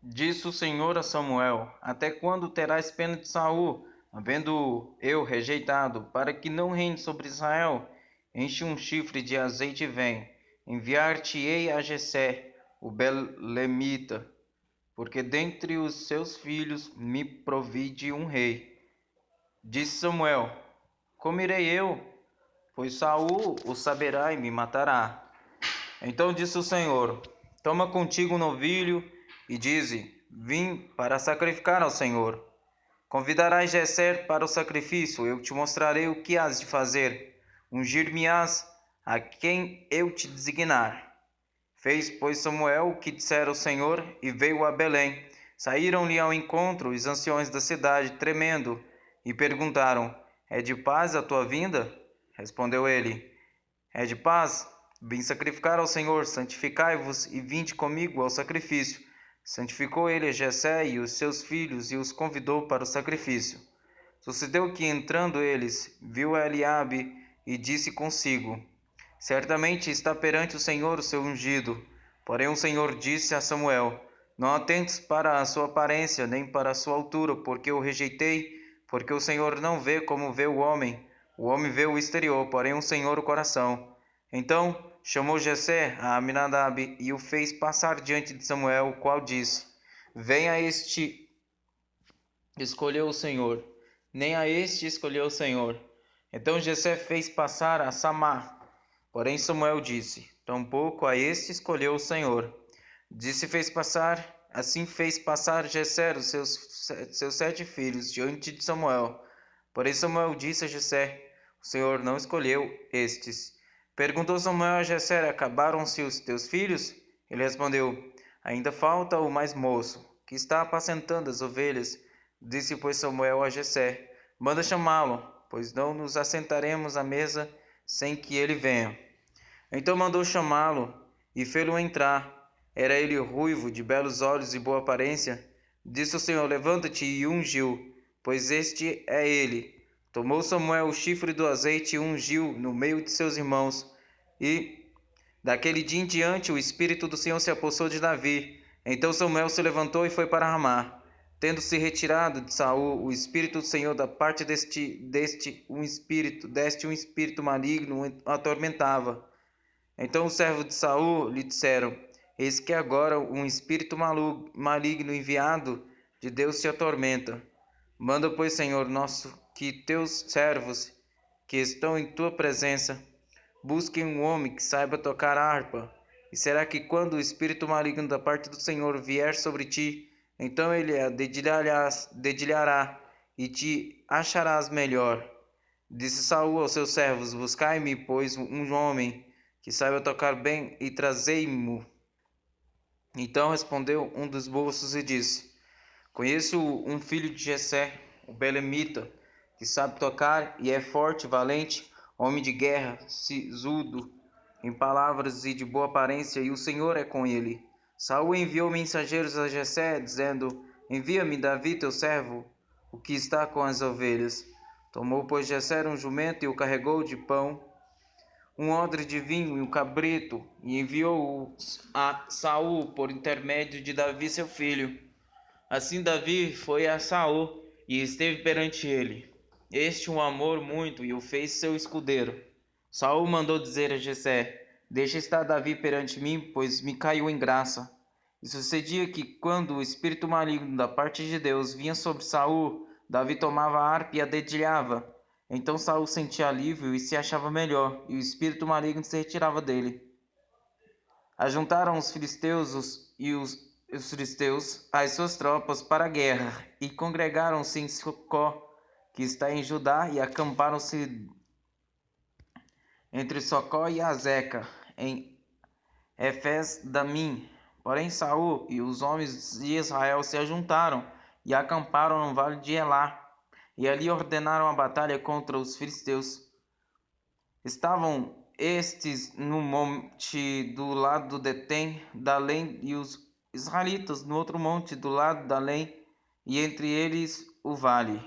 Disse o Senhor a Samuel: Até quando terás pena de Saul, havendo eu rejeitado, para que não reine sobre Israel? Enche um chifre de azeite e vem. Enviar-te-ei a Jessé, o belemita, porque dentre os seus filhos me provide um rei. Disse Samuel: Como irei eu? Pois Saul o saberá e me matará. Então disse o Senhor: Toma contigo um novilho e dize: Vim para sacrificar ao Senhor. Convidarás Jessé para o sacrifício, eu te mostrarei o que has de fazer. Ungir-me-ás a quem eu te designar. Fez, pois, Samuel o que dissera o Senhor e veio a Belém. Saíram-lhe ao encontro os anciões da cidade, tremendo, e perguntaram: É de paz a tua vinda? Respondeu ele: É de paz. Vim sacrificar ao Senhor, santificai-vos e vinde comigo ao sacrifício. Santificou ele a Jessé e os seus filhos e os convidou para o sacrifício. Sucedeu que, entrando eles, viu a Eliabe e disse consigo: Certamente está perante o Senhor o seu ungido. Porém o Senhor disse a Samuel: Não atentes para a sua aparência, nem para a sua altura, porque o rejeitei, porque o Senhor não vê como vê o homem vê o exterior, porém o Senhor o coração. Então chamou Jessé a Aminadab e o fez passar diante de Samuel, o qual disse: Venha a este escolheu o Senhor, nem a este escolheu o Senhor. Então Jessé fez passar a Samá. Porém Samuel disse: Tampouco a este escolheu o Senhor. Assim fez passar Jessé os seus 7 filhos diante de Samuel. Porém Samuel disse a Jessé: O Senhor não escolheu estes. Perguntou Samuel a Jessé: Acabaram-se os teus filhos? Ele respondeu: Ainda falta o mais moço, que está apacentando as ovelhas. Disse, pois, Samuel a Jessé: Manda chamá-lo, pois não nos assentaremos à mesa sem que ele venha. Então mandou chamá-lo e fê-lo entrar. Era ele ruivo, de belos olhos e boa aparência. Disse o Senhor: Levanta-te e ungiu, pois este é ele. Tomou Samuel o chifre do azeite e ungiu no meio de seus irmãos. E daquele dia em diante o Espírito do Senhor se apossou de Davi. Então Samuel se levantou e foi para Ramá. Tendo-se retirado de Saul o Espírito do Senhor da parte deste um espírito maligno o atormentava. Então os servos de Saul lhe disseram: Eis que agora um espírito maligno enviado de Deus te atormenta. Manda, pois, Senhor nosso, que teus servos que estão em tua presença busquem um homem que saiba tocar harpa. E será que quando o espírito maligno da parte do Senhor vier sobre ti, então ele a dedilhará e te acharás melhor. Disse Saul aos seus servos: Buscai-me, pois, um homem que saiba tocar bem e trazei-mo. Então respondeu um dos moços e disse: Conheço um filho de Jessé, o belemita, que sabe tocar e é forte e valente, homem de guerra, sisudo em palavras e de boa aparência, e o Senhor é com ele. Saul enviou mensageiros a Jessé, dizendo: Envia-me Davi, teu servo, o que está com as ovelhas. Tomou, pois, Jessé um jumento e o carregou de pão, um odre de vinho e um cabrito, e enviou-os a Saul por intermédio de Davi, seu filho. Assim Davi foi a Saul e esteve perante ele. Este o amou muito e o fez seu escudeiro. Saul mandou dizer a Jessé: Deixa estar Davi perante mim, pois me caiu em graça. E sucedia que, quando o espírito maligno da parte de Deus vinha sobre Saul, Davi tomava a harpa e a dedilhava. Então Saul sentia alívio e se achava melhor, e o espírito maligno se retirava dele. Ajuntaram os filisteus os filisteus as suas tropas para a guerra, e congregaram-se em Socó, que está em Judá, e acamparam-se entre Socó e Azeca, em Efes-Damim. Porém Saul e os homens de Israel se ajuntaram e acamparam no vale de Elá, e ali ordenaram a batalha contra os filisteus. Estavam estes no monte do lado de Etem, da além, e os israelitas no outro monte do lado da além, e entre eles o vale.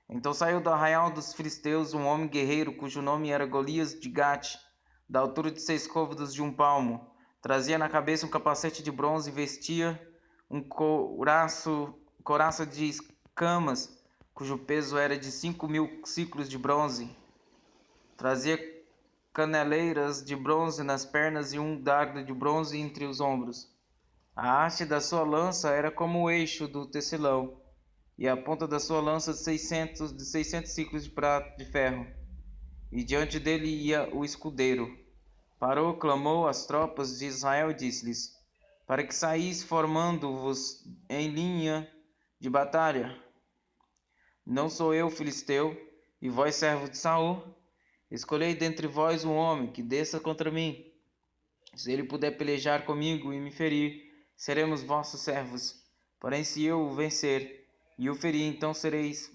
Então saiu do arraial dos filisteus um homem guerreiro, cujo nome era Golias de Gate, da altura de 6 côvados de um palmo. Trazia na cabeça um capacete de bronze e vestia um couraça de escamas, cujo peso era de 5.000 ciclos de bronze. Trazia caneleiras de bronze nas pernas e um dardo de bronze entre os ombros. A haste da sua lança era como o eixo do tecelão, e a ponta da sua lança de 600 ciclos de prata de ferro. E diante dele ia o escudeiro. Parou, clamou às tropas de Israel e disse-lhes: para que saís formando-vos em linha de batalha. Não sou eu filisteu, e vós servos de Saul? Escolhei dentre vós um homem que desça contra mim. Se ele puder pelejar comigo e me ferir, seremos vossos servos. Porém, se eu o vencer e o ferir, então sereis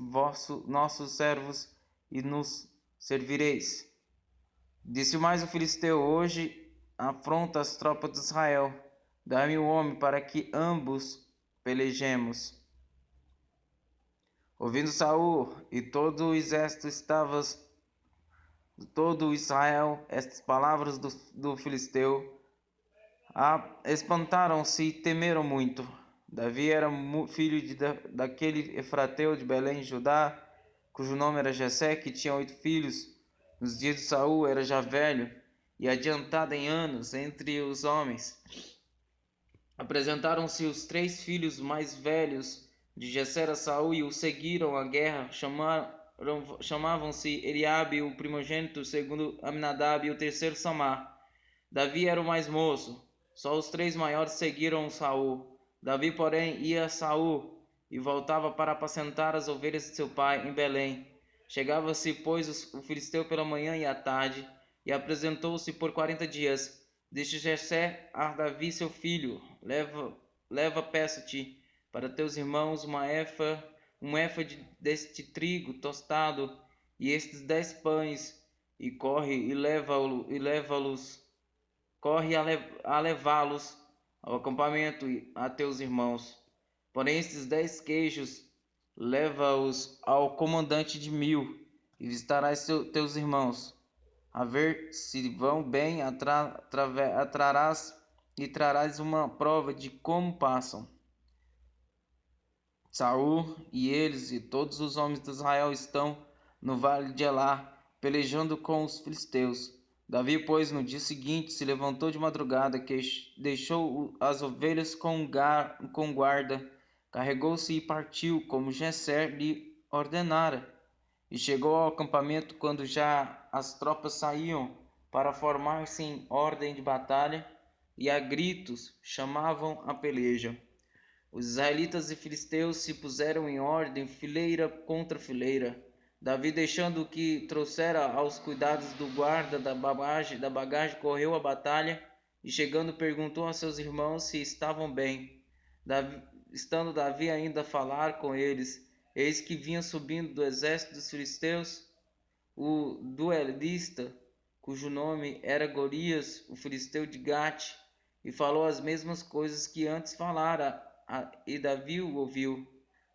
nossos servos e nos servireis. Disse mais o filisteu: hoje afronta as tropas de Israel. Dá-me um homem para que ambos pelejemos. Ouvindo Saul e todo o exército todo Israel estas palavras do filisteu, espantaram-se e temeram muito. Davi era filho daquele efrateu de Belém, Judá, cujo nome era Jessé, que tinha 8 filhos. Nos dias de Saul era já velho e adiantado em anos entre os homens. Apresentaram-se os 3 filhos mais velhos de Jessé a Saul e o seguiram à guerra. Chamavam-se Eliabe, o primogênito, o segundo Aminadab e o terceiro Samá. Davi era o mais moço. Só os 3 maiores seguiram Saul. Davi, porém, ia a Saul e voltava para apacentar as ovelhas de seu pai em Belém. Chegava-se, pois, o filisteu pela manhã e à tarde, e apresentou-se por 40 dias. Disse Jessé a Davi seu filho: Leva, peço-te, para teus irmãos um efa deste trigo tostado e estes 10 pães, e corre a levá-los ao acampamento a teus irmãos. Porém, estes 10 queijos leva-os ao comandante de 1000, e visitarás teus irmãos, a ver se vão bem, e trarás uma prova de como passam. Saul e eles e todos os homens de Israel estão no vale de Elá, pelejando com os filisteus. Davi, pois, no dia seguinte se levantou de madrugada, que deixou as ovelhas com guarda, carregou-se e partiu, como Jessé lhe ordenara. E chegou ao acampamento quando já as tropas saíam para formar-se em ordem de batalha, e a gritos chamavam a peleja. Os israelitas e filisteus se puseram em ordem, fileira contra fileira. Davi, deixando o que trouxera aos cuidados do guarda da bagagem, correu à batalha e, chegando, perguntou a seus irmãos se estavam bem. Estando Davi ainda a falar com eles, eis que vinha subindo do exército dos filisteus o duelista, cujo nome era Golias, o filisteu de Gate, e falou as mesmas coisas que antes falara, e Davi o ouviu.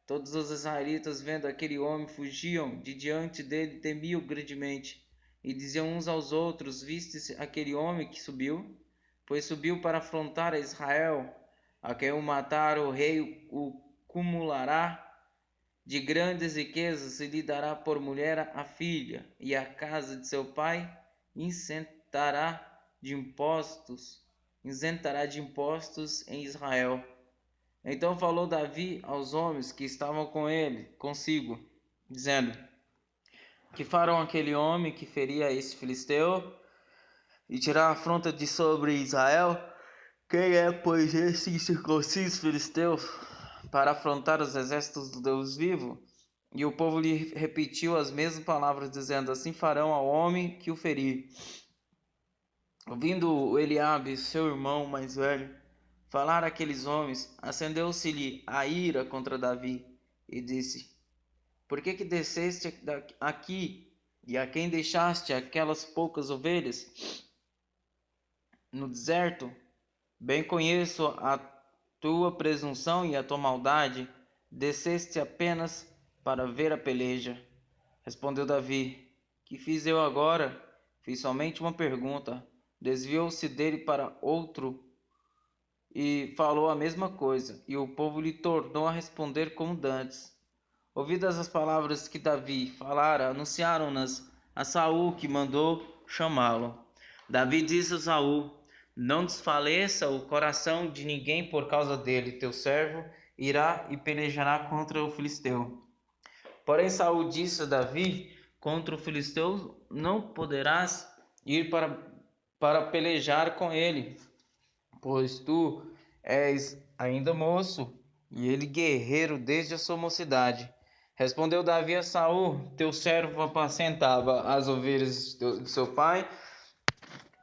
Todos os israelitas, vendo aquele homem, fugiam de diante dele, temiam grandemente, e diziam uns aos outros: Viste aquele homem que subiu? Pois subiu para afrontar a Israel. A quem o matar, o rei o cumulará de grandes riquezas e lhe dará por mulher a filha, e a casa de seu pai isentará de impostos em Israel. Então falou Davi aos homens que estavam consigo, dizendo: Que farão aquele homem que feria esse filisteu e tirar a afronta de sobre Israel? Quem é, pois, esse incircunciso filisteu para afrontar os exércitos do Deus vivo? E o povo lhe repetiu as mesmas palavras, dizendo: Assim farão ao homem que o ferir. Ouvindo Eliabe, seu irmão mais velho, falar aqueles homens, acendeu-se-lhe a ira contra Davi, e disse: Por que desceste aqui, e a quem deixaste aquelas poucas ovelhas no deserto? Bem conheço a tua presunção e a tua maldade. Desceste apenas para ver a peleja. Respondeu Davi: Que fiz eu agora? Fiz somente uma pergunta. Desviou-se dele para outro e falou a mesma coisa, e o povo lhe tornou a responder como dantes. Ouvidas as palavras que Davi falara, anunciaram-nas a Saul, que mandou chamá-lo. Davi disse a Saul: Não desfaleça o coração de ninguém por causa dele. Teu servo irá e pelejará contra o filisteu. Porém Saul disse a Davi: Contra o filisteu não poderás ir para pelejar com ele, pois tu és ainda moço, e ele guerreiro desde a sua mocidade. Respondeu Davi a Saul: Teu servo apacentava as ovelhas de seu pai,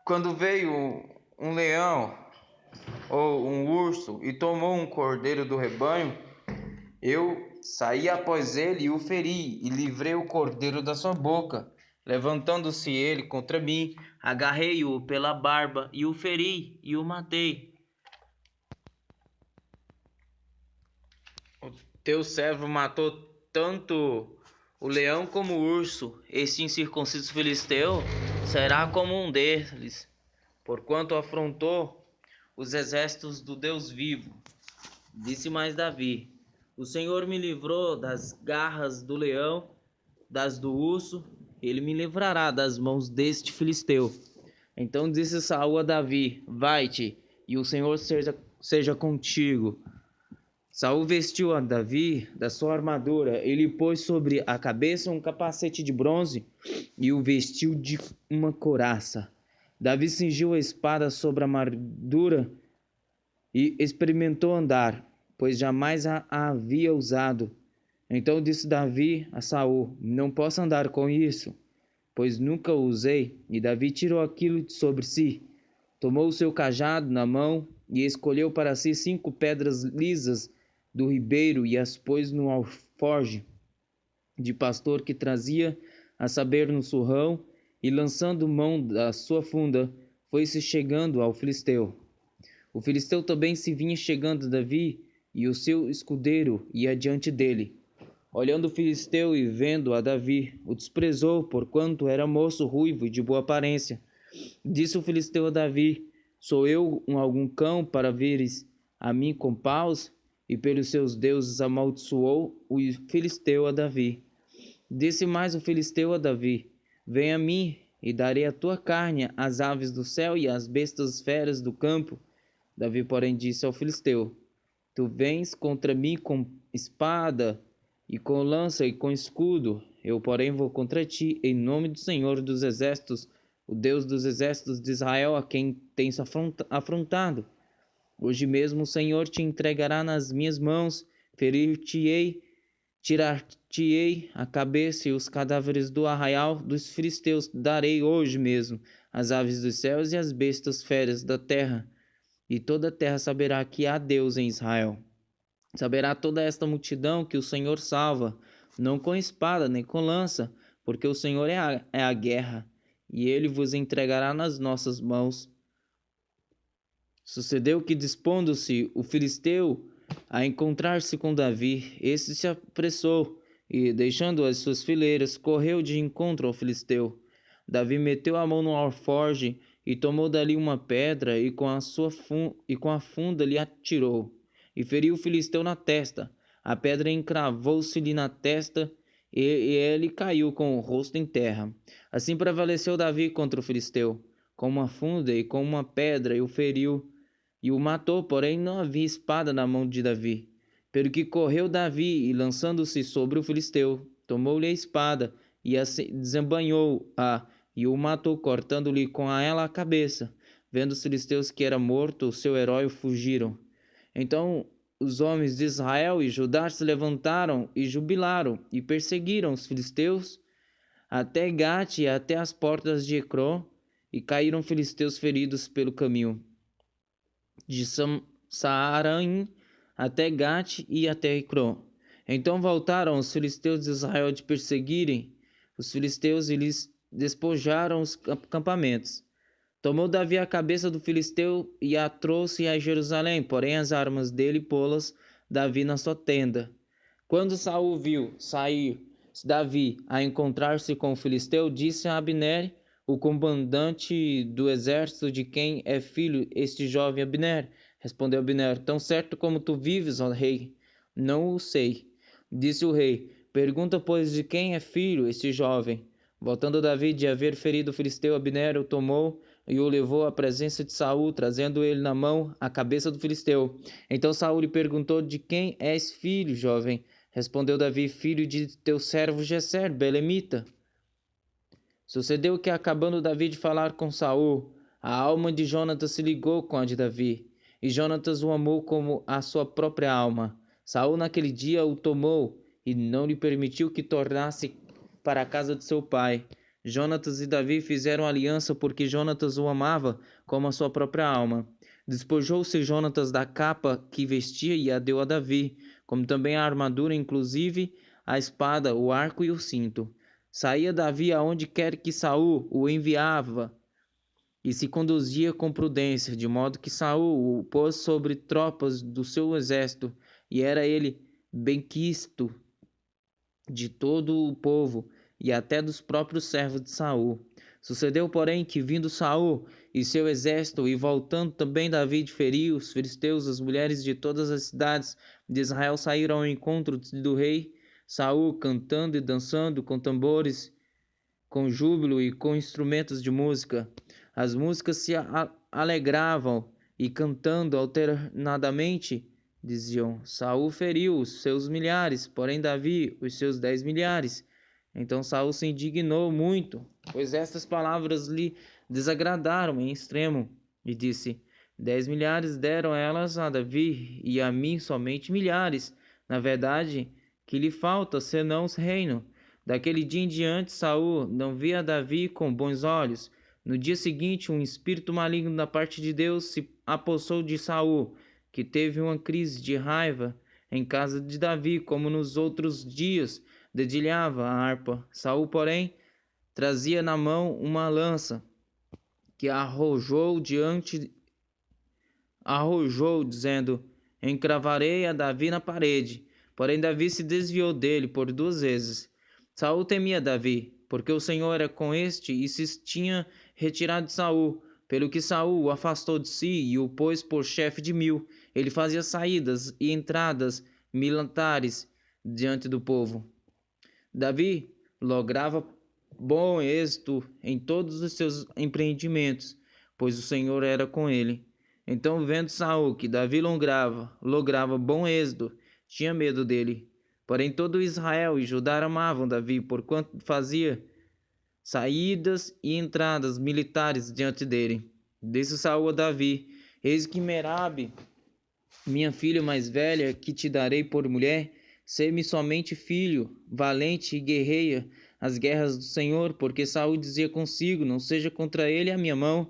quando veio um leão ou um urso e tomou um cordeiro do rebanho, eu saí após ele e o feri, e livrei o cordeiro da sua boca. Levantando-se ele contra mim, agarrei-o pela barba e o feri e o matei. O teu servo matou tanto o leão como o urso. Este incircunciso filisteu será como um deles, porquanto afrontou os exércitos do Deus vivo. Disse mais Davi: O Senhor me livrou das garras do leão, das do urso, ele me livrará das mãos deste filisteu. Então disse Saul a Davi: Vai-te, e o Senhor seja contigo. Saul vestiu a Davi da sua armadura, ele pôs sobre a cabeça um capacete de bronze e o vestiu de uma couraça. Davi cingiu a espada sobre a armadura e experimentou andar, pois jamais a havia usado. Então disse Davi a Saul: Não posso andar com isso, pois nunca o usei. E Davi tirou aquilo de sobre si, tomou o seu cajado na mão e escolheu para si 5 pedras lisas do ribeiro e as pôs no alforje de pastor que trazia, a saber, no surrão, e lançando mão da sua funda, foi-se chegando ao filisteu. O filisteu também se vinha chegando a Davi, e o seu escudeiro ia diante dele. Olhando o filisteu e vendo a Davi, o desprezou, porquanto era moço ruivo e de boa aparência. Disse o filisteu a Davi: Sou eu algum cão para vires a mim com paus? E pelos seus deuses amaldiçoou o filisteu a Davi. Disse mais o filisteu a Davi: Vem a mim, e darei a tua carne às aves do céu e às bestas feras do campo. Davi, porém, disse ao filisteu: Tu vens contra mim com espada e com lança e com escudo. Eu, porém, vou contra ti em nome do Senhor dos exércitos, o Deus dos exércitos de Israel, a quem tens afrontado. Hoje mesmo o Senhor te entregará nas minhas mãos, ferir-te-ei, tirar-te-ei a cabeça, e os cadáveres do arraial dos filisteus darei hoje mesmo às aves dos céus e às bestas feras da terra. E toda a terra saberá que há Deus em Israel. Saberá toda esta multidão que o Senhor salva, não com espada nem com lança, porque o Senhor é a guerra, e ele vos entregará nas nossas mãos. Sucedeu que, dispondo-se o filisteu a encontrar-se com Davi, este se apressou e, deixando as suas fileiras, correu de encontro ao filisteu. Davi meteu a mão no alforje e tomou dali uma pedra e com a funda lhe atirou, e feriu o filisteu na testa. A pedra encravou-se-lhe na testa e ele caiu com o rosto em terra. Assim prevaleceu Davi contra o filisteu, com uma funda e com uma pedra, e o feriu e o matou, porém não havia espada na mão de Davi. Pelo que correu Davi e, lançando-se sobre o filisteu, tomou-lhe a espada e desembainhou-a e o matou, cortando-lhe com ela a cabeça. Vendo os filisteus que era morto o seu herói, fugiram. Então os homens de Israel e Judá se levantaram e jubilaram e perseguiram os filisteus até Gate e até as portas de Ecrón, e caíram filisteus feridos pelo caminho de Saaraim até Gate e até Ecrón. Então voltaram os filisteus de Israel de perseguirem os filisteus e lhes despojaram os acampamentos. Tomou Davi a cabeça do filisteu e a trouxe a Jerusalém, porém as armas dele pô-las Davi na sua tenda. Quando Saul viu sair Davi a encontrar-se com o filisteu, disse a Abner, o comandante do exército, de quem é filho este jovem Abner: Respondeu Abner: Tão certo como tu vives, ó rei, não o sei. Disse o rei: Pergunta, pois, de quem é filho este jovem. Voltando Davi de haver ferido o filisteu, Abner o tomou e o levou à presença de Saul, trazendo ele na mão a cabeça do filisteu. Então Saul lhe perguntou: De quem és filho, jovem? Respondeu Davi: Filho de teu servo Jesser, belemita. Sucedeu que, acabando Davi de falar com Saul, a alma de Jonatas se ligou com a de Davi, e Jonatas o amou como a sua própria alma. Saul naquele dia o tomou e não lhe permitiu que tornasse para a casa de seu pai. Jonatas e Davi fizeram aliança porque Jonatas o amava como a sua própria alma. Despojou-se Jonatas da capa que vestia e a deu a Davi, como também a armadura, inclusive a espada, o arco e o cinto. Saía Davi aonde quer que Saul o enviava e se conduzia com prudência, de modo que Saul o pôs sobre tropas do seu exército, e era ele benquisto de todo o povo e até dos próprios servos de Saul. Sucedeu, porém, que vindo Saul e seu exército, e voltando também Davi de ferir os filisteus, as mulheres de todas as cidades de Israel saíram ao encontro do rei Saul, cantando e dançando com tambores, com júbilo e com instrumentos de música. As músicas se alegravam e, cantando alternadamente, diziam: Saul feriu os seus milhares, porém Davi os seus 10 milhares. Então Saul se indignou muito, pois estas palavras lhe desagradaram em extremo, e disse: 10 milhares deram elas a Davi, e a mim somente milhares. Na verdade, que lhe falta senão os reinos? Daquele dia em diante, Saul não via Davi com bons olhos. No dia seguinte, um espírito maligno da parte de Deus se apossou de Saul, que teve uma crise de raiva em casa de Davi, como nos outros dias, dedilhava a harpa. Saul, porém, trazia na mão uma lança, que arrojou, dizendo: Encravarei a Davi na parede. Porém Davi se desviou dele por 2 vezes. Saul temia Davi, porque o Senhor era com este, e se tinha retirado de Saul, pelo que Saul o afastou de si e o pôs por chefe de 1000. Ele fazia saídas e entradas militares diante do povo. Davi lograva bom êxito em todos os seus empreendimentos, pois o Senhor era com ele. Então, vendo Saul que Davi lograva bom êxito, tinha medo dele. Porém, todo Israel e Judá amavam Davi, porquanto fazia saídas e entradas militares diante dele. Disse Saul a Davi: Eis que Merabe, minha filha mais velha, que te darei por mulher, ser-me somente filho, valente e guerreia as guerras do Senhor, porque Saul dizia consigo: Não seja contra ele a minha mão,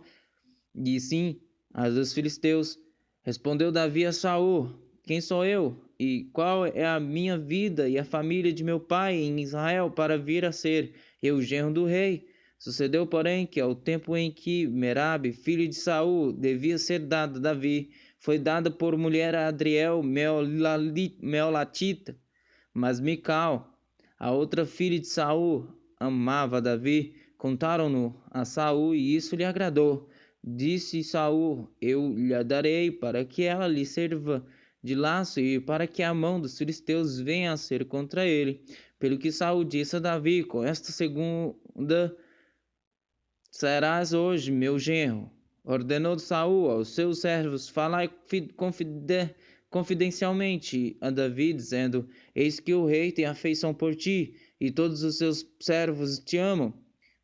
e sim as dos filisteus. Respondeu Davi a Saul: Quem sou eu? E qual é a minha vida e a família de meu pai em Israel para vir a ser eu genro do rei? Sucedeu, porém, que ao tempo em que Merabe, filho de Saul, devia ser dado a Davi, foi dada por mulher a Adriel Meolatita. Mas Mical, a outra filha de Saul, amava Davi. Contaram-no a Saul e isso lhe agradou. Disse Saul: Eu lhe darei para que ela lhe sirva de laço e para que a mão dos filisteus venha a ser contra ele. Pelo que Saul disse a Davi: Com esta segunda serás hoje meu genro. Ordenou Saul aos seus servos: Falai confidencialmente a Davi, dizendo: Eis que o rei tem afeição por ti, e todos os seus servos te amam.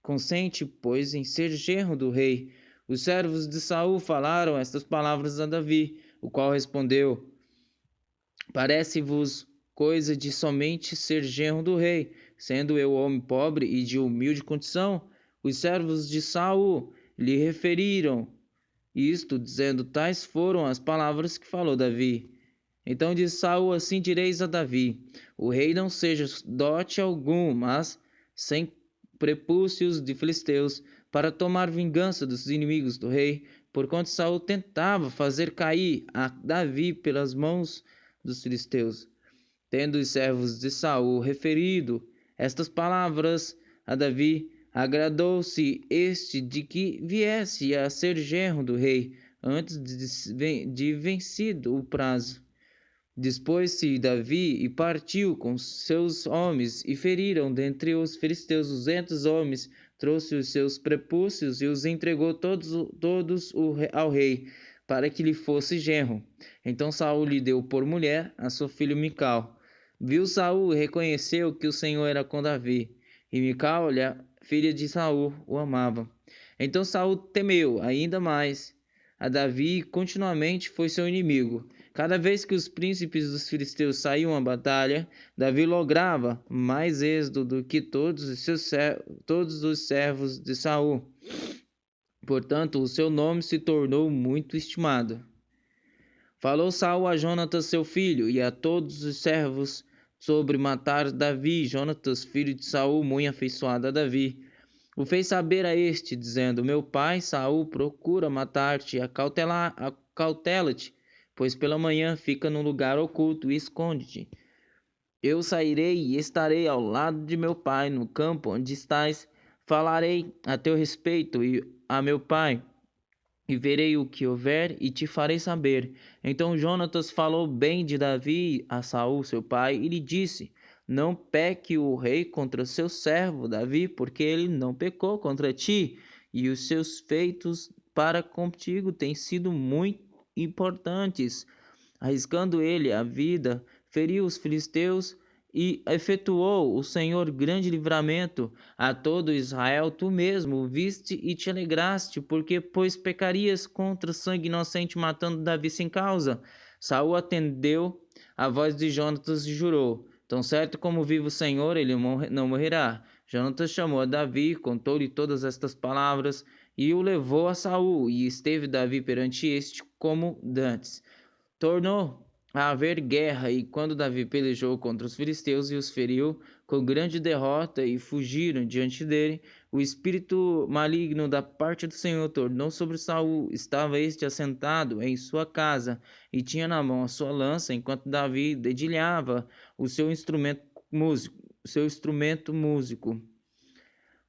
Consente, pois, em ser genro do rei. Os servos de Saul falaram estas palavras a Davi, o qual respondeu: Parece-vos coisa de somente ser genro do rei, sendo eu homem pobre e de humilde condição? Os servos de Saul lhe referiram isto, dizendo: Tais foram as palavras que falou Davi. Então disse Saul: Assim direis a Davi: O rei não seja dote algum, mas sem prepúcios de filisteus, para tomar vingança dos inimigos do rei, porquanto Saul tentava fazer cair a Davi pelas mãos dos filisteus. Tendo os servos de Saul referido estas palavras a Davi, agradou-se este de que viesse a ser genro do rei. antes de vencido o prazo. Dispôs-se Davi e partiu com seus homens, e feriram dentre os filisteus 200 homens. Trouxe os seus prepúcios e os entregou todos ao rei, para que lhe fosse genro. Então Saul lhe deu por mulher a seu filho Mical. Viu Saul e reconheceu que o Senhor era com Davi, e Mical, filha de Saul, o amava. Então Saul temeu ainda mais a Davi e continuamente foi seu inimigo. Cada vez que os príncipes dos filisteus saíam à batalha, Davi lograva mais êxito do que todos os servos de Saul. Portanto, o seu nome se tornou muito estimado. Falou Saul a Jonatas seu filho e a todos os servos sobre matar Davi. Jonatas, filho de Saul, muito afeiçoado a Davi, o fez saber a este, dizendo: Meu pai Saul procura matar-te, acautela-te, pois pela manhã fica num lugar oculto e esconde-te. Eu sairei e estarei ao lado de meu pai no campo onde estás. Falarei a teu respeito e a meu pai, e verei o que houver e te farei saber. Então Jonatas falou bem de Davi a Saul seu pai e lhe disse: Não peque o rei contra seu servo Davi, porque ele não pecou contra ti, e os seus feitos para contigo têm sido muito importantes. Arriscando ele a vida, feriu os filisteus e efetuou o Senhor grande livramento a todo Israel. Tu mesmo viste e te alegraste, porque pois pecarias contra sangue inocente, matando Davi sem causa. Saul atendeu a voz de Jonatas e jurou: Tão certo como vive o Senhor, ele não morrerá. Jonatas chamou a Davi, contou-lhe todas estas palavras e o levou a Saul, e esteve Davi perante este como dantes. Tornou a haver guerra, e quando Davi pelejou contra os filisteus e os feriu com grande derrota e fugiram diante dele, o espírito maligno da parte do Senhor tornou sobre Saul. Estava este assentado em sua casa e tinha na mão a sua lança, enquanto Davi dedilhava o seu instrumento músico.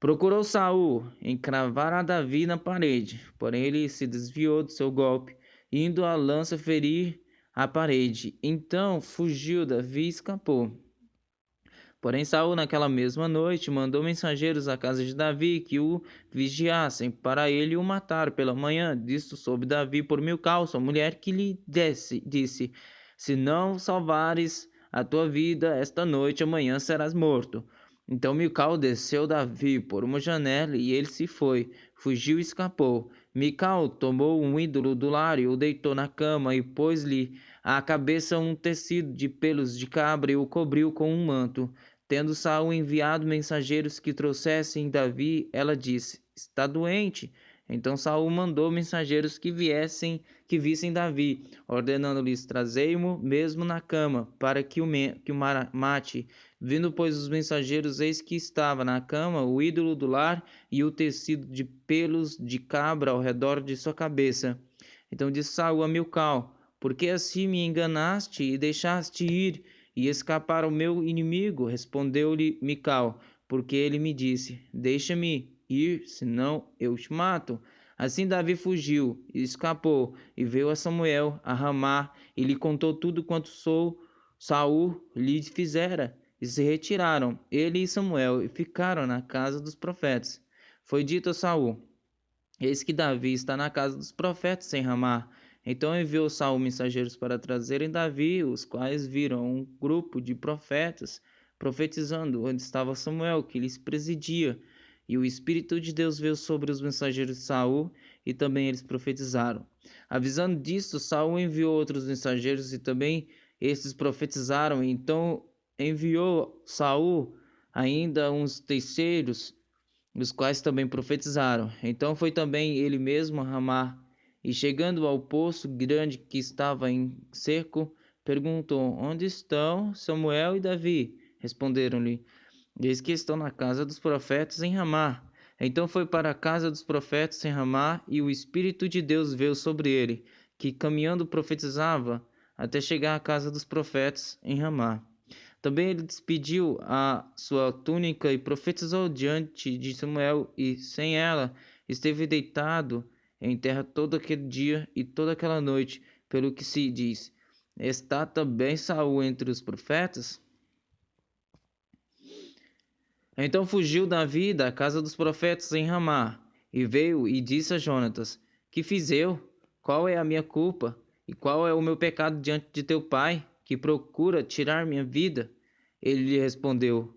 Procurou Saul encravar a Davi na parede, porém ele se desviou do seu golpe, indo a lança ferir a parede. Então fugiu Davi e escapou. Porém Saul naquela mesma noite mandou mensageiros à casa de Davi que o vigiassem para ele o matar. Pela manhã disto soube Davi por Mical, sua mulher, que lhe disse: Se não salvares a tua vida esta noite, amanhã serás morto. Então Mical desceu Davi por uma janela e ele se foi, fugiu e escapou. Mical tomou um ídolo do lar e o deitou na cama e pôs-lhe à cabeça um tecido de pelos de cabra e o cobriu com um manto. Tendo Saul enviado mensageiros que trouxessem Davi, ela disse: Está doente. Então Saul mandou mensageiros que vissem Davi, ordenando-lhes: Trazei-mo mesmo na cama, para que o mate. Vindo, pois, os mensageiros, eis que estava na cama o ídolo do lar e o tecido de pelos de cabra ao redor de sua cabeça. Então disse Saul a Mical: Por que assim me enganaste e deixaste ir e escapar ao meu inimigo? Respondeu-lhe Mical: Porque ele me disse: Deixa-me ir, senão eu te mato. Assim Davi fugiu e escapou, e veio a Samuel a Ramá, e lhe contou tudo quanto Saul lhe fizera. E se retiraram, ele e Samuel, e ficaram na casa dos profetas. Foi dito a Saul: Eis que Davi está na casa dos profetas em Ramá. Então enviou Saul mensageiros para trazerem Davi, os quais viram um grupo de profetas profetizando onde estava Samuel, que lhes presidia. E o Espírito de Deus veio sobre os mensageiros de Saul, e também eles profetizaram. Avisando disto, Saul enviou outros mensageiros, e também estes profetizaram. Então enviou Saul ainda uns terceiros, os quais também profetizaram. Então foi também ele mesmo a Ramá, e chegando ao poço grande que estava em cerco, perguntou: Onde estão Samuel e Davi? Responderam-lhe: Eis que estão na casa dos profetas em Ramá. Então foi para a casa dos profetas em Ramá, e o Espírito de Deus veio sobre ele, que caminhando profetizava, até chegar à casa dos profetas em Ramá. Também ele despediu a sua túnica e profetizou diante de Samuel, e sem ela esteve deitado em terra todo aquele dia e toda aquela noite, pelo que se diz: está também Saul entre os profetas? Então fugiu Davi da casa dos profetas em Ramá, e veio e disse a Jonatas: que fiz eu? Qual é a minha culpa? E qual é o meu pecado diante de teu pai, que procura tirar minha vida? Ele lhe respondeu: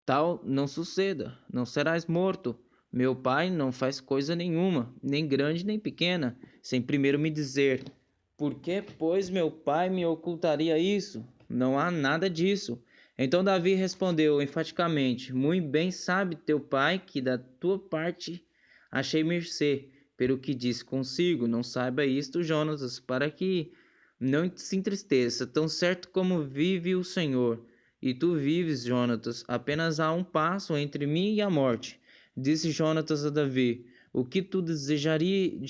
tal não suceda, não serás morto. Meu pai não faz coisa nenhuma, nem grande nem pequena, sem primeiro me dizer: por que, pois, meu pai me ocultaria isso? Não há nada disso. Então Davi respondeu enfaticamente: muito bem sabe teu pai que da tua parte achei mercê, pelo que disse consigo. Não saiba isto, Jonatas, para que não se entristeça, tão certo como vive o Senhor. E tu vives, Jonatas, apenas há um passo entre mim e a morte. Disse Jonatas a Davi: o que tu desejares,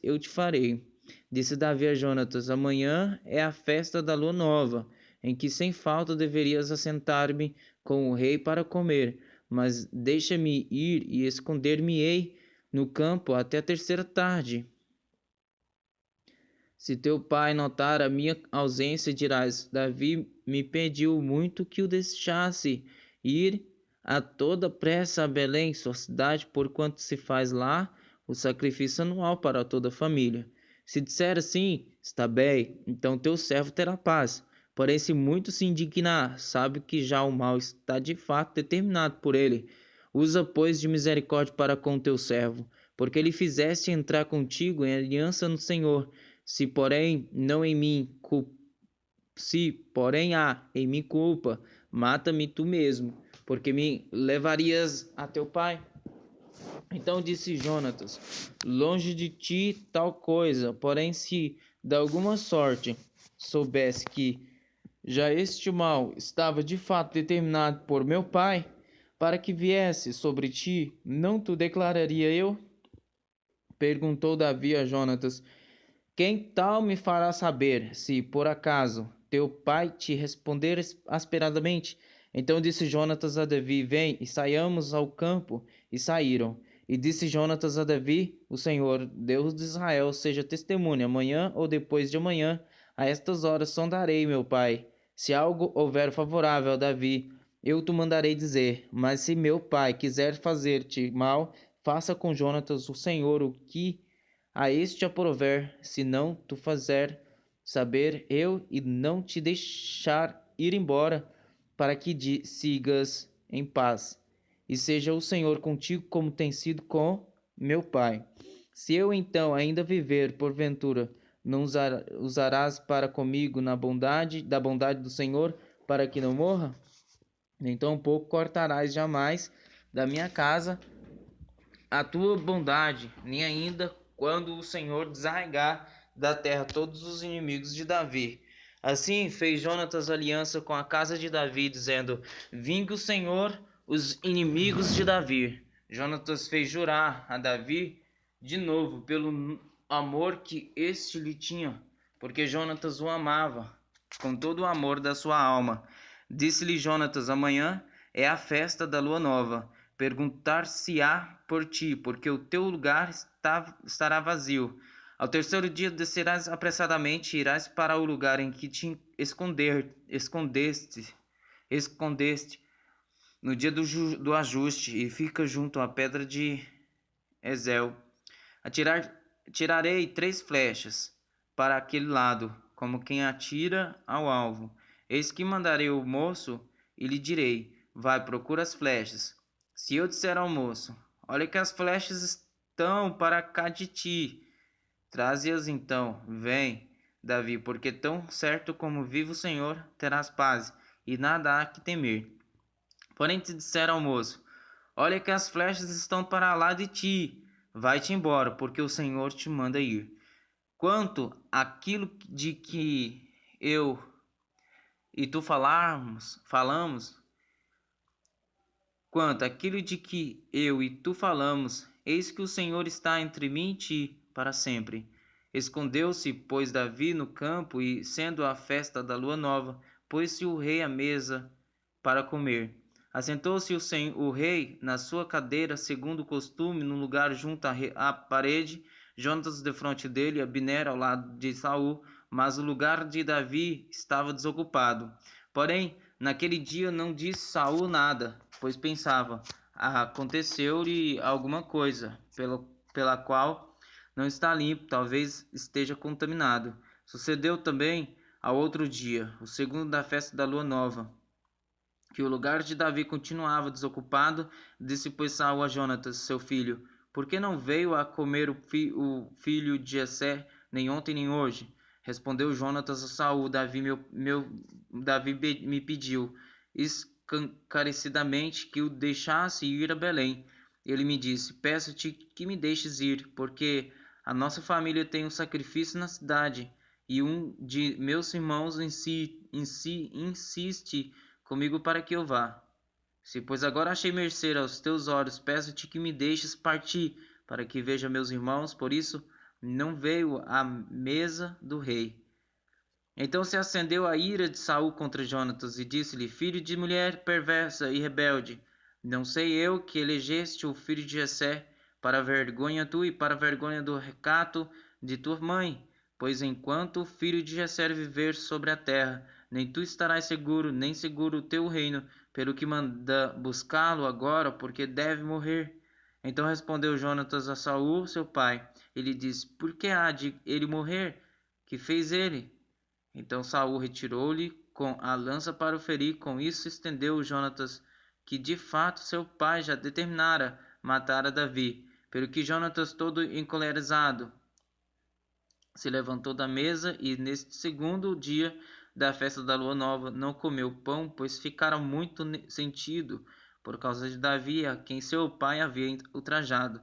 eu te farei. Disse Davi a Jonatas: amanhã é a festa da lua nova, em que sem falta deverias assentar-me com o rei para comer. Mas deixa-me ir e esconder-me-ei no campo até a terceira tarde. Se teu pai notar a minha ausência, dirás: Davi me pediu muito que o deixasse ir a toda pressa a Belém, sua cidade, porquanto se faz lá o sacrifício anual para toda a família. Se disser assim, está bem, então teu servo terá paz. Porém, se muito se indignar, sabe que já o mal está de fato determinado por ele. Usa, pois, de misericórdia para com teu servo, porque ele fizeste entrar contigo em aliança no Senhor. Se porém não em mim se porém há em mim culpa, mata-me tu mesmo, porque me levarias a teu pai. Então disse Jonatas: longe de ti tal coisa, porém se de alguma sorte soubesse que já este mal estava de fato determinado por meu pai, para que viesse sobre ti, não te declararia eu? Perguntou Davi a Jonatas: quem tal me fará saber, se por acaso teu pai te responder asperadamente? Então disse Jonatas a Davi: vem e saiamos ao campo. E saíram. E disse Jonatas a Davi: o Senhor, Deus de Israel, seja testemunha, amanhã ou depois de amanhã, a estas horas sondarei meu pai. Se algo houver favorável a Davi, eu te mandarei dizer. Mas se meu pai quiser fazer-te mal, faça com Jonatas o Senhor o que a este aprover, se não tu fazer saber eu e não te deixar ir embora, para que sigas em paz. E seja o Senhor contigo como tem sido com meu pai. Se eu então ainda viver, porventura, não usarás para comigo da bondade do Senhor, para que não morra? Nem tampouco cortarás jamais da minha casa a tua bondade, nem ainda quando o Senhor desarraigar da terra todos os inimigos de Davi. Assim fez Jonatas aliança com a casa de Davi, dizendo: vingue o Senhor os inimigos de Davi. Jonatas fez jurar a Davi de novo pelo amor que este lhe tinha, porque Jonatas o amava com todo o amor da sua alma. Disse-lhe Jonatas: amanhã é a festa da lua nova. Perguntar-se-á por ti, porque o teu lugar estará vazio. Ao terceiro dia descerás apressadamente e irás para o lugar em que te escondeste no dia do ajuste, e fica junto à pedra de Ezel. Tirarei 3 flechas para aquele lado, como quem atira ao alvo. Eis que mandarei o moço e lhe direi: vai, procura as flechas. Se eu disser ao moço: olha que as flechas estão para cá de ti, traze-as então, vem, Davi, porque tão certo como vive o Senhor, terás paz, e nada há que temer. Porém te disser ao moço: olha que as flechas estão para lá de ti, vai-te embora, porque o Senhor te manda ir. Quanto àquilo de que eu e tu falamos, eis que o Senhor está entre mim e ti para sempre. Escondeu-se, pois, Davi no campo, e, sendo a festa da lua nova, pôs-se o rei à mesa para comer. Assentou-se o rei na sua cadeira, segundo o costume, num lugar junto à parede, Jonatas defronte dele, Abner ao lado de Saul, mas o lugar de Davi estava desocupado. Porém, naquele dia não disse Saul nada, pois pensava: aconteceu-lhe alguma coisa pela qual não está limpo, talvez esteja contaminado. Sucedeu também ao outro dia, o segundo da festa da lua nova, que o lugar de Davi continuava desocupado. Disse, pois, Saul a Jonatas, seu filho: por que não veio a comer o filho de Jessé, nem ontem nem hoje? Respondeu Jonatas a Saul: Davi me pediu escancarecidamente que o deixasse ir a Belém. Ele me disse: peço-te que me deixes ir, porque a nossa família tem um sacrifício na cidade, e um de meus irmãos insiste comigo para que eu vá. Se, pois, agora achei mercê aos teus olhos, peço-te que me deixes partir, para que veja meus irmãos. Por isso não veio à mesa do rei. Então se acendeu a ira de Saul contra Jonatas, e disse-lhe: filho de mulher perversa e rebelde, não sei eu que elegeste o filho de Jessé para a vergonha tua e para a vergonha do recato de tua mãe? Pois enquanto o filho de Jessé viver sobre a terra, nem tu estarás seguro, nem seguro o teu reino, pelo que manda buscá-lo agora, porque deve morrer. Então respondeu Jonatas a Saul, seu pai. Ele disse: por que há de ele morrer? Que fez ele? Então Saul retirou-lhe com a lança para o ferir. Com isso estendeu Jonatas, que de fato seu pai já determinara matar a Davi. Pelo que Jonatas, todo encolerizado, se levantou da mesa, e neste segundo dia da festa da lua nova não comeu pão, pois ficara muito sentido por causa de Davi, a quem seu pai havia ultrajado.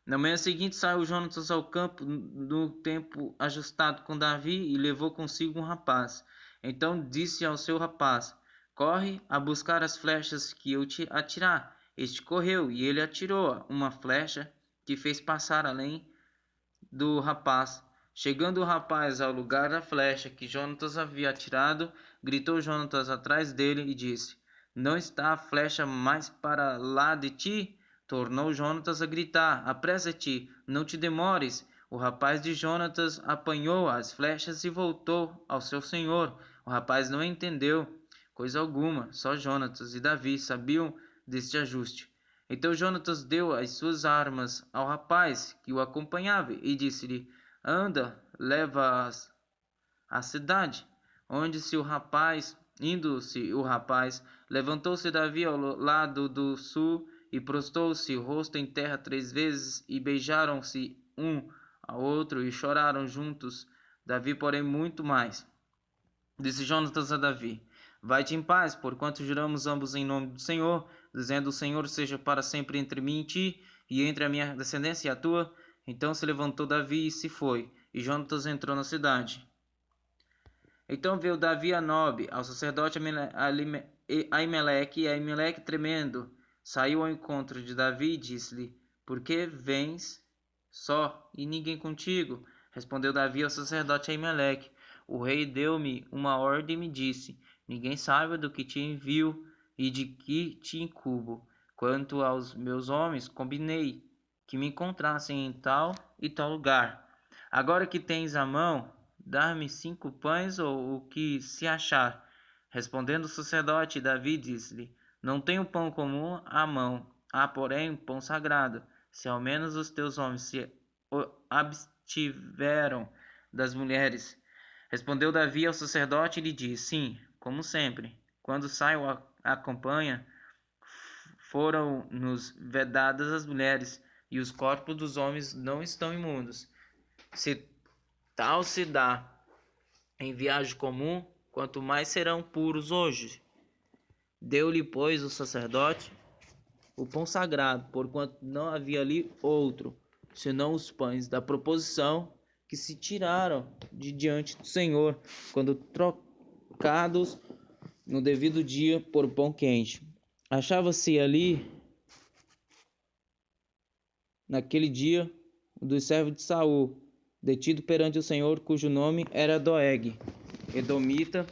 Na manhã seguinte saiu Jonatas ao campo no tempo ajustado com Davi, e levou consigo um rapaz. Então disse ao seu rapaz: corre a buscar as flechas que eu te atirar. Este correu, e ele atirou uma flecha que fez passar além do rapaz. Chegando o rapaz ao lugar da flecha que Jonatas havia atirado, gritou Jonatas atrás dele e disse: não está a flecha mais para lá de ti? Tornou Jonatas a gritar: apressa-te, não te demores. O rapaz de Jonatas apanhou as flechas e voltou ao seu senhor. O rapaz não entendeu coisa alguma, só Jonatas e Davi sabiam deste ajuste. Então Jonatas deu as suas armas ao rapaz que o acompanhava e disse-lhe: anda, leva-as à cidade. Onde-se o rapaz, indo-se o rapaz, levantou-se Davi ao lado do sul e prostou-se o rosto em terra 3 vezes, e beijaram-se um ao outro e choraram juntos. Davi, porém, muito mais. Disse Jonatas a Davi: vai-te em paz, porquanto juramos ambos em nome do Senhor, dizendo: o Senhor seja para sempre entre mim e ti, e entre a minha descendência e a tua. Então se levantou Davi e se foi, e Jonatas entrou na cidade. Então veio Davi a Nobe, ao sacerdote Aimeleque, e Aimeleque, tremendo, saiu ao encontro de Davi e disse-lhe: por que vens só, e ninguém contigo? Respondeu Davi ao sacerdote Aimeleque: o rei deu-me uma ordem e me disse: ninguém saiba do que te envio e de que te incubo. Quanto aos meus homens, combinei que me encontrassem em tal e tal lugar. Agora que tens a mão, dar-me 5 pães ou o que se achar. Respondendo o sacerdote, Davi disse-lhe: não tenho pão comum à mão, há porém pão sagrado. Se ao menos os teus homens se abstiveram das mulheres. Respondeu Davi ao sacerdote e lhe disse: sim, como sempre, quando saio à campanha, foram-nos vedadas as mulheres, e os corpos dos homens não estão imundos. Se tal se dá em viagem comum, quanto mais serão puros hoje. Deu-lhe, pois, o sacerdote o pão sagrado, porquanto não havia ali outro, senão os pães da proposição que se tiraram de diante do Senhor, quando trocados no devido dia por pão quente. Achava-se ali, naquele dia, um dos servos de Saul, detido perante o Senhor, cujo nome era Doeg, edomita,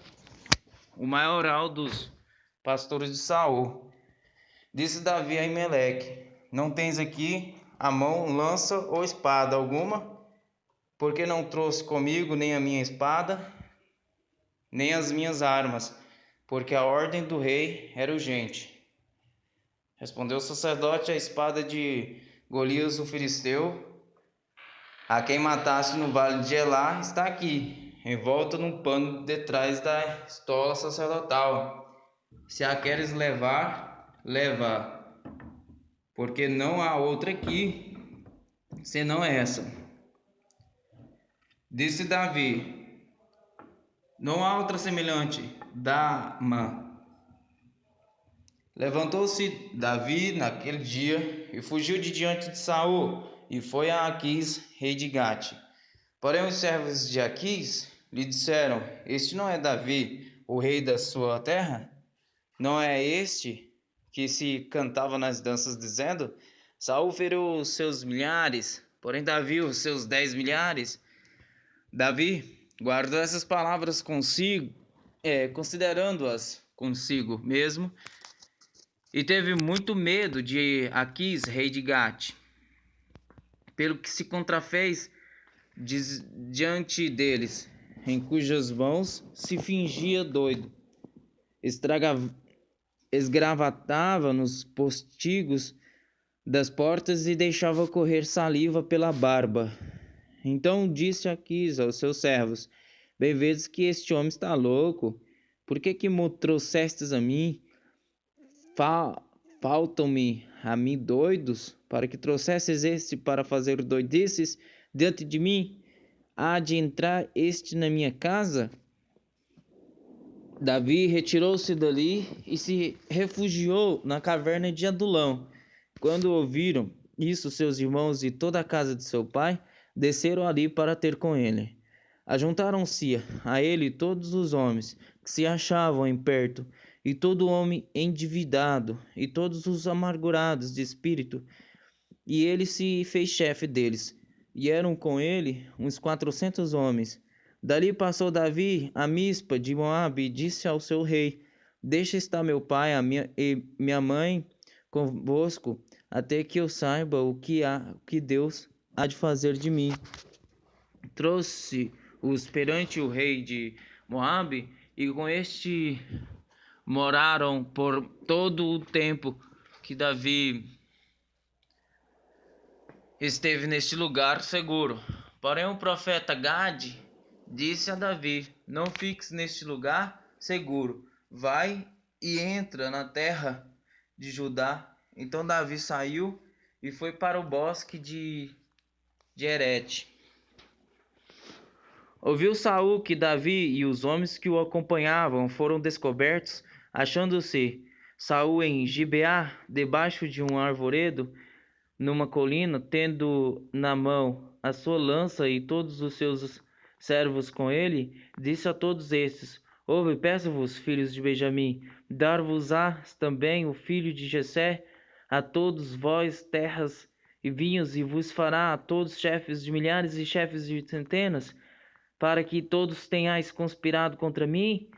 o maioral dos pastores de Saul. Disse Davi a Aimeleque: Não tens aqui à mão lança ou espada alguma? Porque não trouxe comigo nem a minha espada, nem as minhas armas, porque a ordem do rei era urgente. Respondeu o sacerdote: A espada de Golias, o filisteu, a quem mataste no vale de Elá, está aqui, envolta num pano detrás da estola sacerdotal. Se a queres levar, leva, porque não há outra aqui, senão essa. Disse Davi: Não há outra semelhante, dá-ma. Levantou-se Davi naquele dia e fugiu de diante de Saul e foi a Aquis, rei de Gate. Porém os servos de Aquis lhe disseram: Este não é Davi, o rei da sua terra? Não é este que se cantava nas danças, dizendo: Saul feriu os seus milhares, porém Davi os seus 10 milhares? Davi guardou essas palavras consigo, considerando-as consigo mesmo, e teve muito medo de Aquis, rei de Gate, pelo que se contrafez diante deles, em cujas mãos se fingia doido. Esgravatava nos postigos das portas e deixava correr saliva pela barba. Então disse Aquis aos seus servos: Bem vedes que este homem está louco. Por que me trouxestes a mim? Faltam-me a mim doidos, para que trouxesses este para fazer doidices diante de mim? Há de entrar este na minha casa? Davi retirou-se dali e se refugiou na caverna de Adulão. Quando ouviram isso, seus irmãos e toda a casa de seu pai desceram ali para ter com ele. Ajuntaram-se a ele todos os homens que se achavam em perto, e todo homem endividado, e todos os amargurados de espírito, e ele se fez chefe deles. E eram com ele uns 400 homens. Dali passou Davi a Mispa de Moabe e disse ao seu rei: Deixa estar meu pai e minha mãe convosco, até que eu saiba o que Deus há de fazer de mim. Trouxe-os perante o rei de Moabe, e com este moraram por todo o tempo que Davi esteve neste lugar seguro. Porém o profeta Gade disse a Davi: Não fiques neste lugar seguro, vai e entra na terra de Judá. Então Davi saiu e foi para o bosque de Herete. Ouviu Saul que Davi e os homens que o acompanhavam foram descobertos, achando-se Saul em Gibeá, debaixo de um arvoredo, numa colina, tendo na mão a sua lança e todos os seus servos com ele, disse a todos estes: Ouve, peço-vos, filhos de Benjamim, dar-vos-á também o filho de Jessé, a todos vós terras e vinhos, e vos fará a todos chefes de milhares e chefes de centenas, para que todos tenhais conspirado contra mim?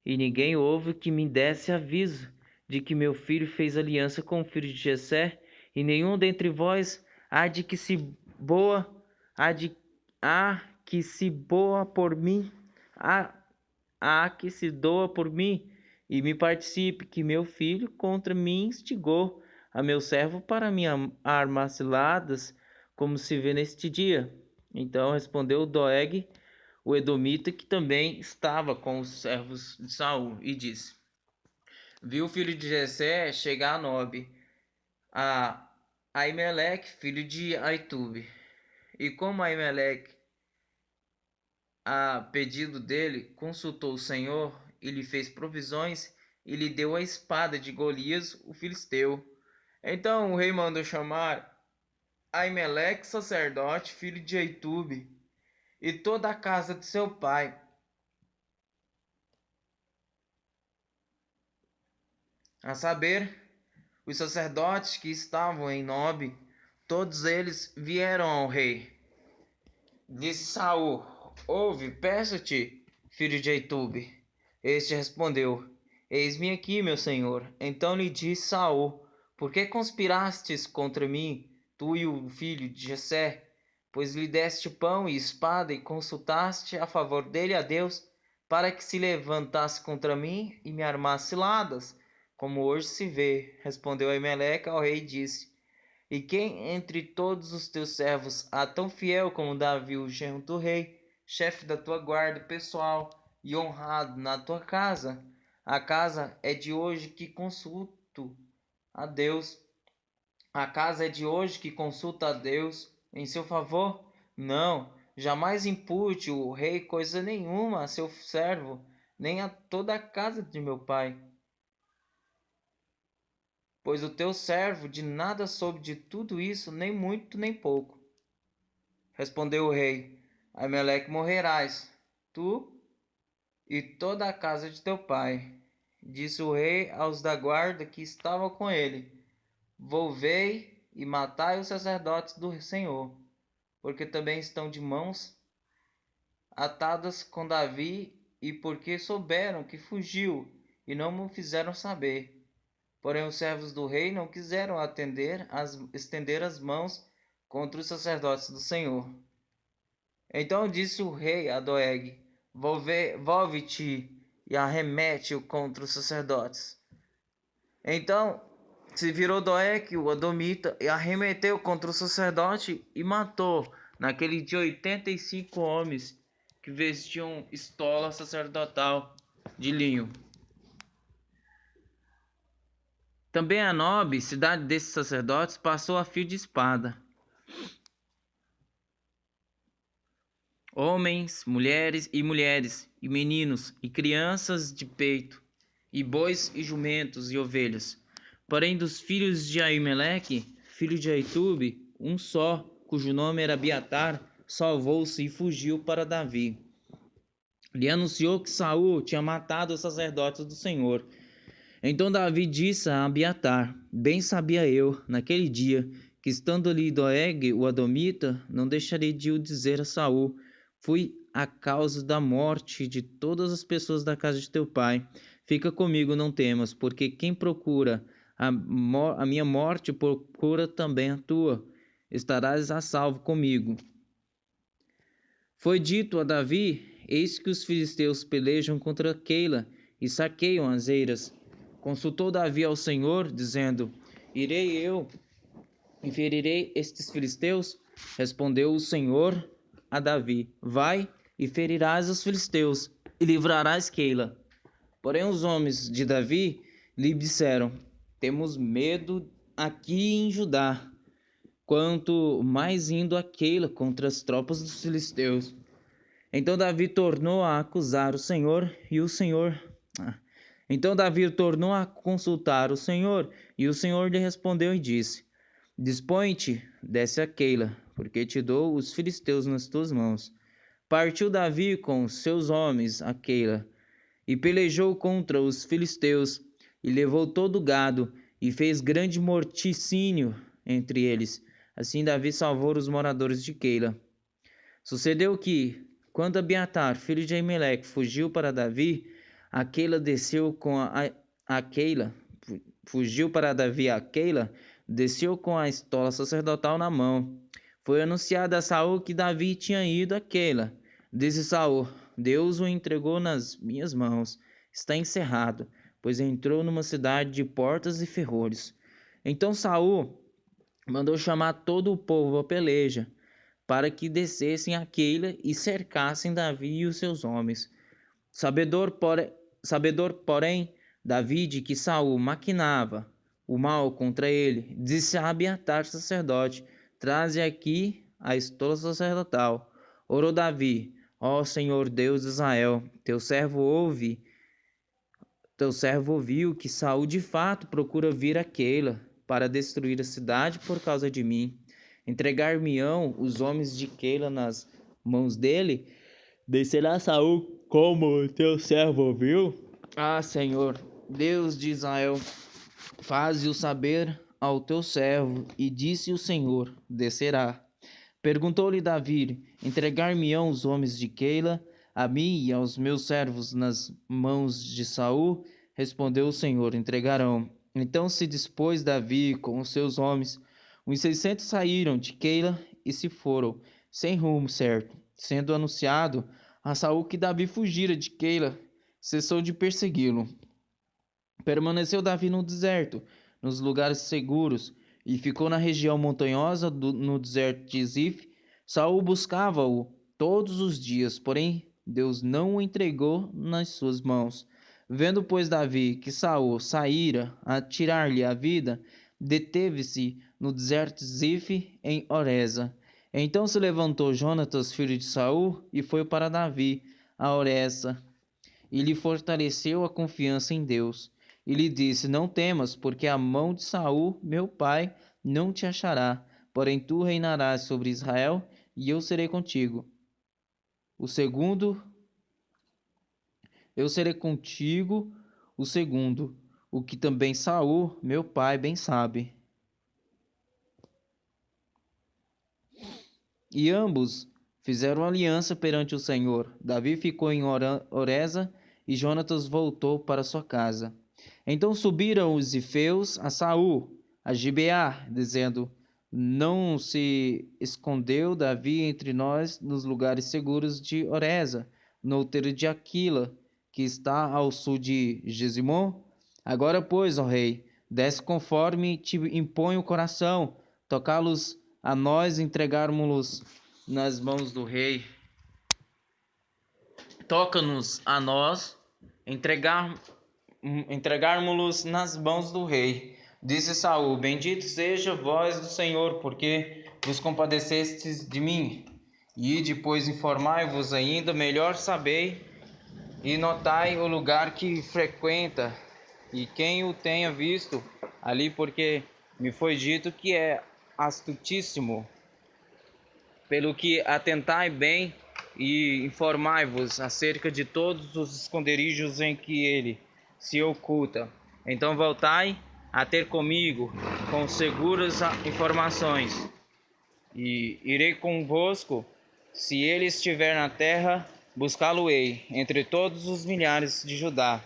E ninguém houve que me desse aviso de que meu filho fez aliança com o filho de Jessé, e nenhum dentre vós há que se doa por mim, e me participe que meu filho contra mim instigou a meu servo para me armar ciladas, como se vê neste dia. Então respondeu Doeg, o edomita, que também estava com os servos de Saul, e disse: Viu o filho de Jessé chegar a Nobe, a Aimeleque, filho de Aitube. E como Aimeleque, a pedido dele, consultou o Senhor e lhe fez provisões, e lhe deu a espada de Golias, o filisteu. Então o rei mandou chamar Aimeleque, sacerdote, filho de Aitube, e toda a casa de seu pai, a saber, os sacerdotes que estavam em Nobe. Todos eles vieram ao rei. Disse Saul: Ouve, peço-te, filho de Aitube. Este respondeu: Eis-me aqui, meu senhor. Então lhe disse Saul: Por que conspirastes contra mim, tu e o filho de Jessé? Pois lhe deste pão e espada e consultaste a favor dele a Deus, para que se levantasse contra mim e me armasse ciladas, como hoje se vê. Respondeu Aimeleque ao rei e disse: E quem entre todos os teus servos há tão fiel como Davi, o genro do rei, chefe da tua guarda pessoal e honrado na tua casa? A casa é de hoje que consulto a Deus. A casa é de hoje que consulta a Deus em seu favor? Não, jamais impute o rei coisa nenhuma a seu servo, nem a toda a casa de meu pai. Pois o teu servo de nada soube de tudo isso, nem muito nem pouco. Respondeu o rei: Aimeleque morrerás, tu e toda a casa de teu pai. Disse o rei aos da guarda que estavam com ele: Volvei e matai os sacerdotes do Senhor, porque também estão de mãos atadas com Davi, e porque souberam que fugiu e não me fizeram saber. Porém os servos do rei não quiseram estender as mãos contra os sacerdotes do Senhor. Então disse o rei a Doeg: Volve-te e arremete-o contra os sacerdotes. Então se virou Doeg, o Edomita, e arremeteu contra o sacerdote e matou naquele dia 85 homens que vestiam estola sacerdotal de linho. Também a Nob, cidade desses sacerdotes, passou a fio de espada. Homens, mulheres, e meninos, e crianças de peito, e bois e jumentos e ovelhas. Porém dos filhos de Aimeleque, filho de Aitube, um só, cujo nome era Abiatar, salvou-se e fugiu para Davi. Lhe anunciou que Saul tinha matado os sacerdotes do Senhor. Então Davi disse a Abiatar: Bem sabia eu, naquele dia, que estando ali Doeg, o Edomita, não deixarei de o dizer a Saul: Fui a causa da morte de todas as pessoas da casa de teu pai. Fica comigo, não temas, porque quem procura a minha morte procura também a tua. Estarás a salvo comigo. Foi dito a Davi: Eis que os filisteus pelejam contra Keila e saqueiam as eiras. Consultou Davi ao Senhor, dizendo: Irei eu e ferirei estes filisteus? Respondeu o Senhor a Davi: Vai e ferirás os filisteus e livrarás Keila. Porém os homens de Davi lhe disseram: Temos medo aqui em Judá, quanto mais indo a Keila contra as tropas dos filisteus. Então Davi tornou a acusar o Senhor, e o Senhor... Então Davi tornou a consultar o Senhor, e o Senhor lhe respondeu e disse: Dispõe-te, desce a Keila, porque te dou os filisteus nas tuas mãos. Partiu Davi com seus homens a Keila, e pelejou contra os filisteus, e levou todo o gado, e fez grande morticínio entre eles. Assim Davi salvou os moradores de Keila. Sucedeu que, quando Abiatar, filho de Aimeleque, fugiu para Davi, a Keila desceu com a Keila, fugiu para Davi a Keila, desceu com a estola sacerdotal na mão. Foi anunciado a Saul que Davi tinha ido a Keila. Disse Saul: Deus o entregou nas minhas mãos. Está encerrado, pois entrou numa cidade de portas e ferrolhos. Então Saul mandou chamar todo o povo à peleja, para que descessem a Keila e cercassem Davi e os seus homens. Sabedor, porém, Davi de que Saul maquinava o mal contra ele, disse a Abiatar sacerdote: Traze aqui a estola sacerdotal. Orou Davi: Ó Senhor Deus de Israel, teu servo ouviu que Saul de fato procura vir a Keila para destruir a cidade por causa de mim. Entregar-me-ão os homens de Keila nas mãos dele? Descerá Saul como teu servo ouviu? Ah, Senhor, Deus de Israel, faze-o saber ao teu servo. E disse o Senhor: Descerá. Perguntou-lhe Davi: Entregar-me-ão os homens de Keila a mim e aos meus servos nas mãos de Saul? Respondeu o Senhor: Entregarão. Então se dispôs Davi com os seus homens. Os 600 saíram de Keila e se foram, sem rumo certo. Sendo anunciado a Saul que Davi fugira de Keila, cessou de persegui-lo. Permaneceu Davi no deserto, nos lugares seguros, e ficou na região montanhosa no deserto de Zif. Saul buscava-o todos os dias, porém Deus não o entregou nas suas mãos. Vendo, pois, Davi que Saul saíra a tirar-lhe a vida, deteve-se no deserto de Zif, em Oreza. Então se levantou Jonatas, filho de Saul, e foi para Davi a Oreza, e lhe fortaleceu a confiança em Deus. E lhe disse: Não temas, porque a mão de Saul, meu pai, não te achará, porém tu reinarás sobre Israel, e eu serei contigo. O segundo, eu serei contigo, o segundo, o que também Saul, meu pai, bem sabe. E ambos fizeram aliança perante o Senhor. Davi ficou em Oreza, e Jonatas voltou para sua casa. Então subiram os zifeus a Saul, a Gibeá, dizendo: Não se escondeu Davi entre nós nos lugares seguros de Oreza, no outeiro de Aquila, que está ao sul de Gesimon? Agora, pois, ó rei, desce conforme te impõe o coração, tocá-los a nós, entregarmos-los nas mãos do rei. Toca-nos a nós, entregarmos-los nas mãos do rei. Disse Saul: Bendito seja vós do Senhor, porque vos compadecestes de mim. E depois informai-vos ainda, melhor sabei, e notai o lugar que frequenta, e quem o tenha visto ali, porque me foi dito que é astutíssimo. Pelo que atentai bem e informai-vos acerca de todos os esconderijos em que ele se oculta. Então voltai a ter comigo com seguras informações, e irei convosco. Se ele estiver na terra, buscá-lo-ei entre todos os milhares de Judá.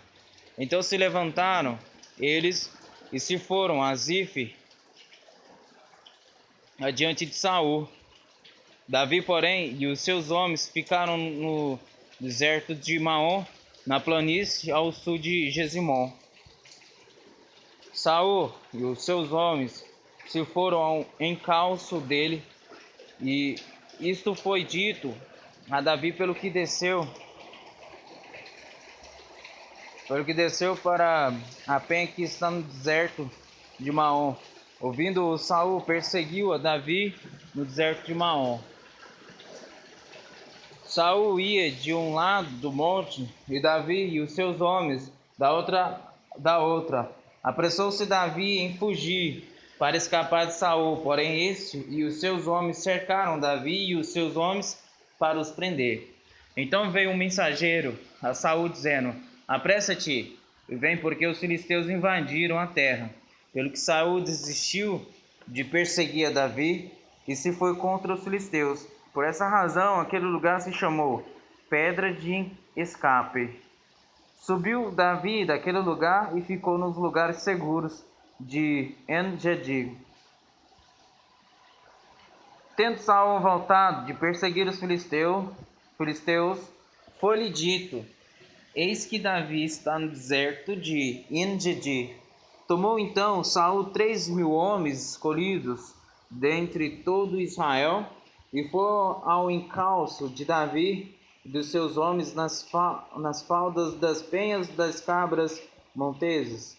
Então se levantaram eles e se foram a Zif, adiante de Saul. Davi, porém, e os seus homens ficaram no deserto de Maom, na planície ao sul de Gesimon. Saul e os seus homens se foram ao encalço dele, e isto foi dito a Davi pelo que desceu para a penha que está no deserto de Maom. Ouvindo Saul, perseguiu a Davi no deserto de Maom. Saul ia de um lado do monte, e Davi e os seus homens da outra. Apressou-se Davi em fugir para escapar de Saul, porém este e os seus homens cercaram Davi e os seus homens para os prender. Então veio um mensageiro a Saul dizendo: Apressa-te e vem, porque os filisteus invadiram a terra. Pelo que Saul desistiu de perseguir a Davi e se foi contra os filisteus. Por essa razão, aquele lugar se chamou Pedra de Escape. Subiu Davi daquele lugar e ficou nos lugares seguros de En-Gedi. Tendo Saul voltado de perseguir os filisteus, foi-lhe dito: Eis que Davi está no deserto de En-Gedi. Tomou então Saul 3.000 homens escolhidos dentre todo Israel, e foi ao encalço de Davi e dos seus homens nas faldas das penhas das cabras monteses.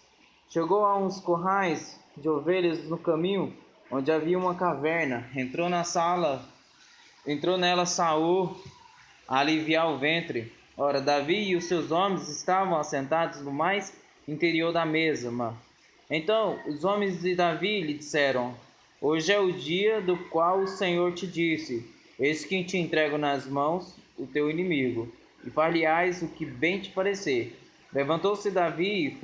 Chegou a uns currais de ovelhas no caminho, onde havia uma caverna. Entrou nela Saul a aliviar o ventre. Ora, Davi e os seus homens estavam assentados no mais interior da mesma. Então os homens de Davi lhe disseram: Hoje é o dia do qual o Senhor te disse: Eis que te entrego nas mãos o teu inimigo, e far-lhe-ás o que bem te parecer. Levantou-se Davi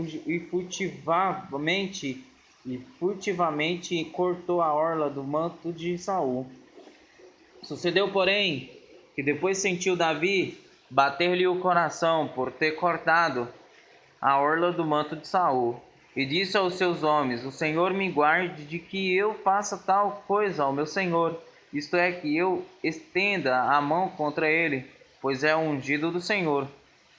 e furtivamente cortou a orla do manto de Saul. Sucedeu, porém, que depois sentiu Davi bater-lhe o coração por ter cortado a orla do manto de Saul. e disse aos seus homens: O Senhor me guarde de que eu faça tal coisa ao meu senhor, isto é, que eu estenda a mão contra ele, pois é o ungido do Senhor.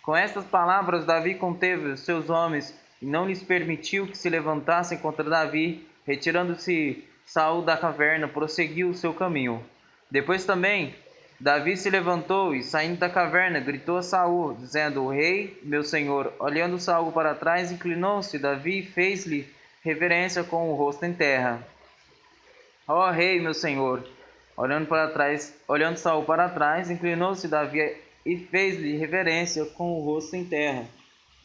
Com estas palavras, Davi conteve os seus homens e não lhes permitiu que se levantassem contra Davi. Retirando-se Saul da caverna, prosseguiu o seu caminho. Depois também Davi se levantou e, saindo da caverna, gritou a Saul, dizendo: O rei, meu senhor. Olhando Saul para trás, inclinou-se Davi e fez-lhe reverência com o rosto em terra. Ó rei, meu senhor. Olhando Saul para trás, inclinou-se Davi e fez-lhe reverência com o rosto em terra.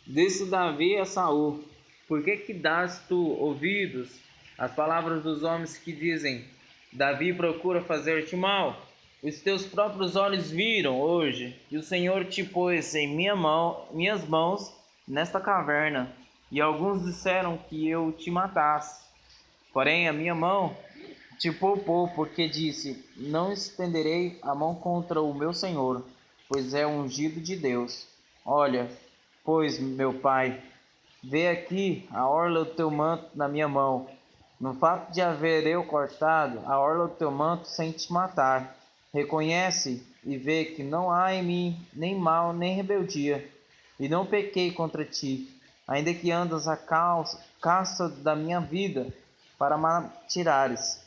Disse Davi a Saul: Por que dás tu ouvidos às palavras dos homens que dizem: Davi procura fazer-te mal? Os teus próprios olhos viram hoje, e o Senhor te pôs em minhas mãos nesta caverna, e alguns disseram que eu te matasse. Porém, a minha mão te poupou, porque disse: Não estenderei a mão contra o meu Senhor, pois é ungido de Deus. Olha, pois, meu pai, vê aqui a orla do teu manto na minha mão. No fato de haver eu cortado a orla do teu manto sem te matar, reconhece e vê que não há em mim nem mal nem rebeldia, e não pequei contra ti, ainda que andas a caça da minha vida para me tirares.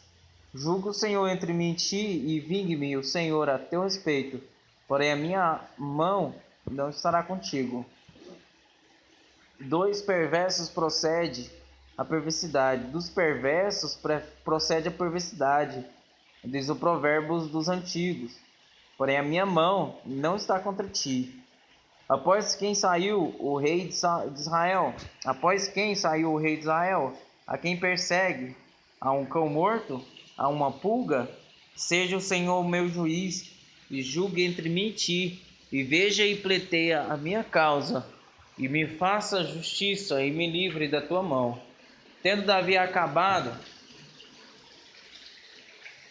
Julga o Senhor entre mim e ti, e vingue-me o Senhor a teu respeito, porém a minha mão não estará contigo. Dois perversos procede a perversidade, dos perversos procede a perversidade, diz o provérbio dos antigos. Porém a minha mão não está contra ti. Após quem saiu o rei de Israel? Após quem saiu o rei de Israel? A quem persegue? A um cão morto? A uma pulga? Seja o Senhor o meu juiz, e julgue entre mim e ti, e veja e pleiteia a minha causa, e me faça justiça, e me livre da tua mão. Tendo Davi acabado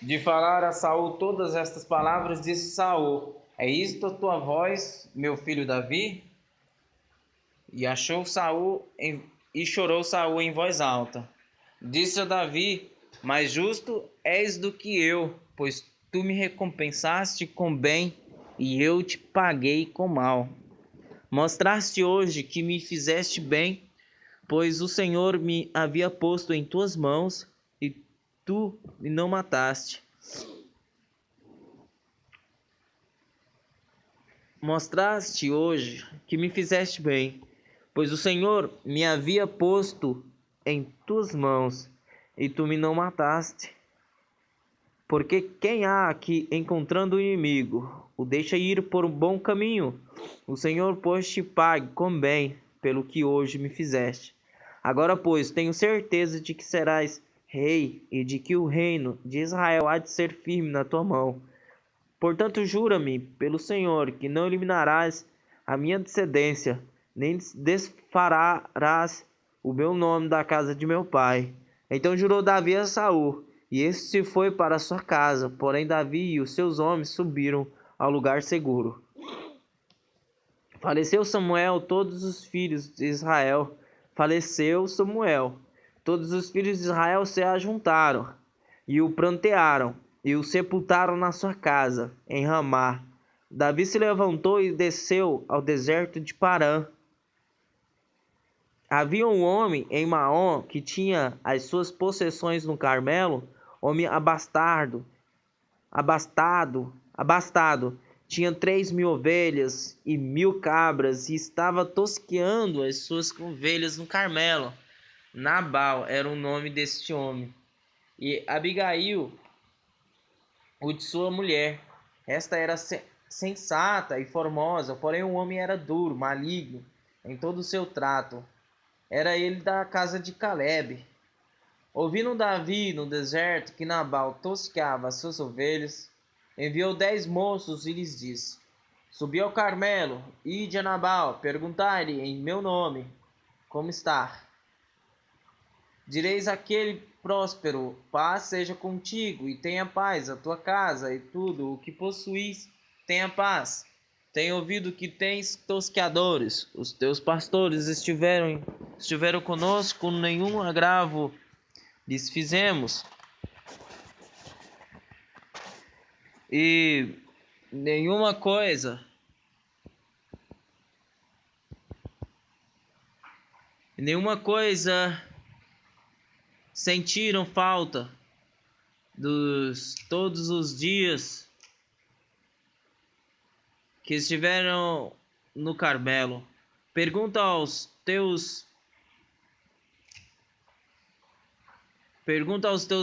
de falar a Saul todas estas palavras, disse Saul: É isto a tua voz, meu filho Davi? E chorou Saul em voz alta. Disse a Davi: Mais justo és do que eu, pois tu me recompensaste com bem e eu te paguei com mal. Mostraste hoje que me fizeste bem, pois o Senhor me havia posto em tuas mãos e tu me não mataste. Mostraste hoje que me fizeste bem, pois o Senhor me havia posto em tuas mãos e tu me não mataste. Porque quem há que, encontrando o inimigo, o deixa ir por um bom caminho? O Senhor, pois, te pague com bem pelo que hoje me fizeste. Agora, pois, tenho certeza de que serás rei e de que o reino de Israel há de ser firme na tua mão. Portanto, jura-me pelo Senhor que não eliminarás a minha descendência, nem desfarás o meu nome da casa de meu pai. Então jurou Davi a Saul, e este se foi para sua casa. Porém Davi e os seus homens subiram ao lugar seguro. Faleceu Samuel, todos os filhos de Israel. Faleceu Samuel. Todos os filhos de Israel se ajuntaram e o prantearam e o sepultaram na sua casa, em Ramá. Davi se levantou e desceu ao deserto de Parã. Havia um homem em Maom que tinha as suas possessões no Carmelo, homem abastado, tinha 3.000 ovelhas e 1.000 cabras, e estava tosqueando as suas ovelhas no Carmelo. Nabal era o nome deste homem, e Abigail, o de sua mulher. Esta era sensata e formosa, porém o homem era duro, maligno em todo o seu trato. Era ele da casa de Caleb. Ouvindo Davi no deserto que Nabal tosqueava as suas ovelhas, enviou 10 moços e lhes disse: Subi ao Carmelo, ide a Nabal, perguntai-lhe em meu nome como está. Direis àquele próspero: paz seja contigo, e tenha paz a tua casa, e tudo o que possuís tenha paz. Tenho ouvido que tens tosqueadores, os teus pastores estiveram conosco, nenhum agravo lhes fizemos, e nenhuma coisa sentiram falta dos todos os dias que estiveram no Carmelo. Pergunta aos teus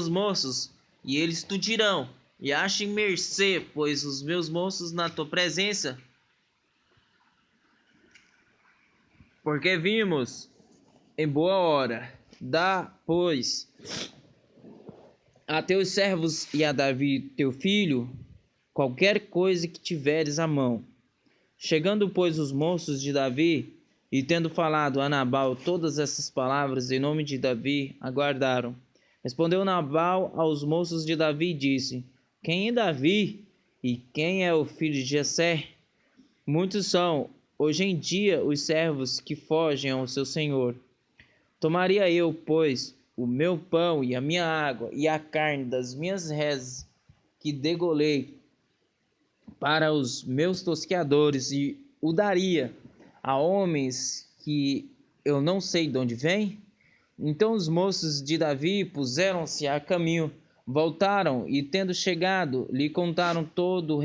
moços, e eles te dirão, e achem mercê, pois os meus moços na tua presença, porque vimos em boa hora. Dá, pois, a teus servos e a Davi teu filho qualquer coisa que tiveres à mão. Chegando, pois, os moços de Davi, e tendo falado a Nabal todas essas palavras em nome de Davi, aguardaram. Respondeu Nabal aos moços de Davi e disse: Quem é Davi e quem é o filho de Jessé? Muitos são hoje em dia os servos que fogem ao seu senhor. Tomaria eu, pois, o meu pão e a minha água e a carne das minhas reses que degolei para os meus tosqueadores e o daria a homens que eu não sei de onde vêm? Então os moços de Davi puseram-se a caminho, voltaram e, tendo chegado, lhe contaram tudo,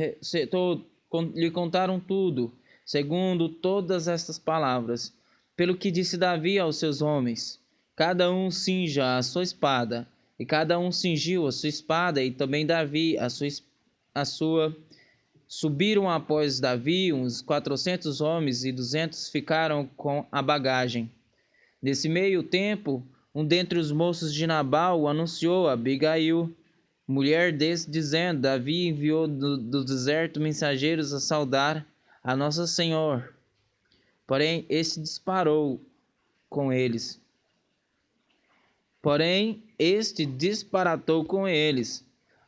segundo todas estas palavras. Pelo que disse Davi aos seus homens: cada um cinja a sua espada. E cada um cingiu a sua espada, e também Davi a sua. Subiram após Davi uns 400 homens, e 200 ficaram com a bagagem. Nesse meio tempo, um dentre os moços de Nabal anunciou a Abigail, mulher desse, dizendo: Davi enviou do deserto mensageiros a saudar a Nossa Senhora. Porém, este disparatou com eles.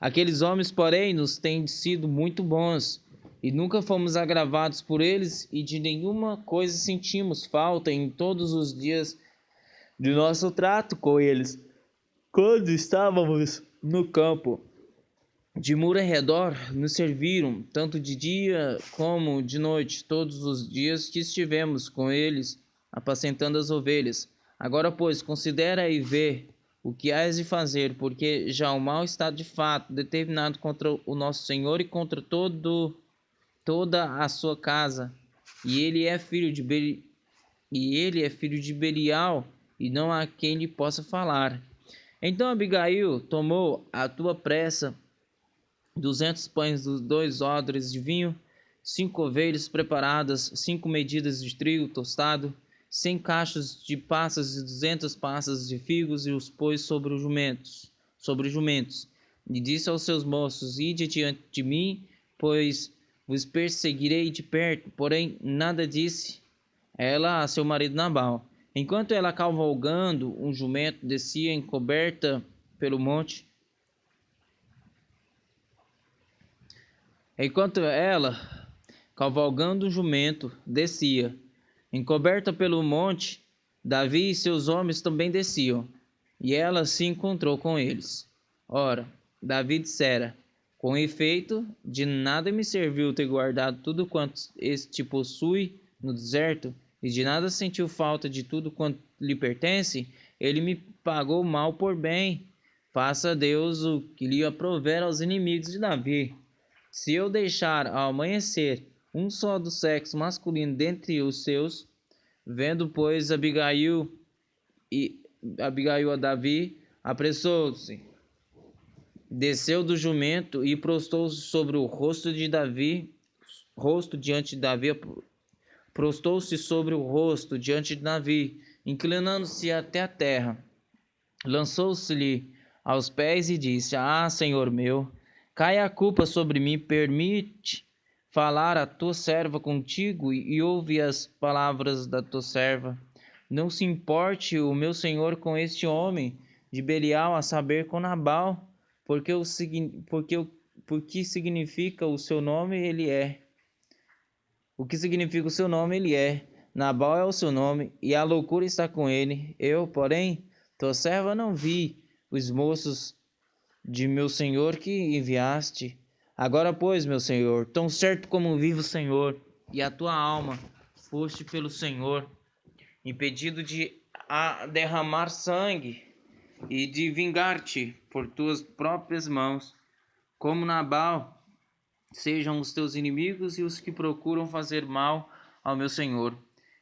Aqueles homens, porém, nos têm sido muito bons, e nunca fomos agravados por eles, e de nenhuma coisa sentimos falta em todos os dias de nosso trato com eles, quando estávamos no campo. De muro em redor nos serviram, tanto de dia como de noite, todos os dias que estivemos com eles, apacentando as ovelhas. Agora, pois, considera e vê o que hás de fazer, porque já o mal está de fato determinado contra o nosso Senhor e contra toda a sua casa. E ele é filho de Belial, e não há quem lhe possa falar. Então Abigail tomou à tua pressa 200 pães dos 2 odres de vinho, 5 ovelhas preparadas, 5 medidas de trigo tostado, 100 cachos de passas e 200 passas de figos, e os pôs sobre os jumentos. E disse aos seus moços: Ide diante de mim, pois vos perseguirei de perto. Porém, nada disse ela a seu marido Nabal. Enquanto ela, cavalgando um jumento, descia encoberta pelo monte, Davi e seus homens também desciam, e ela se encontrou com eles. Ora, Davi dissera: Com efeito, de nada me serviu ter guardado tudo quanto este possui no deserto, e de nada sentiu falta de tudo quanto lhe pertence. Ele me pagou mal por bem. Faça Deus o que lhe aprouver aos inimigos de Davi. Se eu deixar ao amanhecer um só do sexo masculino dentre os seus, vendo, pois, Abigail a Davi, apressou-se, desceu do jumento e prostou-se sobre o rosto de Davi, prostou-se sobre o rosto diante de Davi, inclinando-se até a terra. Lançou-se-lhe aos pés e disse: Ah, Senhor meu, caia a culpa sobre mim, permite falar a tua serva contigo e ouve as palavras da tua serva. Não se importe o meu senhor com este homem de Belial, a saber, com Nabal, porque significa o seu nome, ele é. O que significa o seu nome, ele é. Nabal é o seu nome, e a loucura está com ele. Eu, porém, tua serva, não vi os moços de meu senhor que enviaste. Agora, pois, meu senhor, tão certo como vive o Senhor, e a tua alma foste pelo Senhor, impedido de derramar sangue e de vingar-te por tuas próprias mãos, como Nabal, sejam os teus inimigos e os que procuram fazer mal ao meu senhor.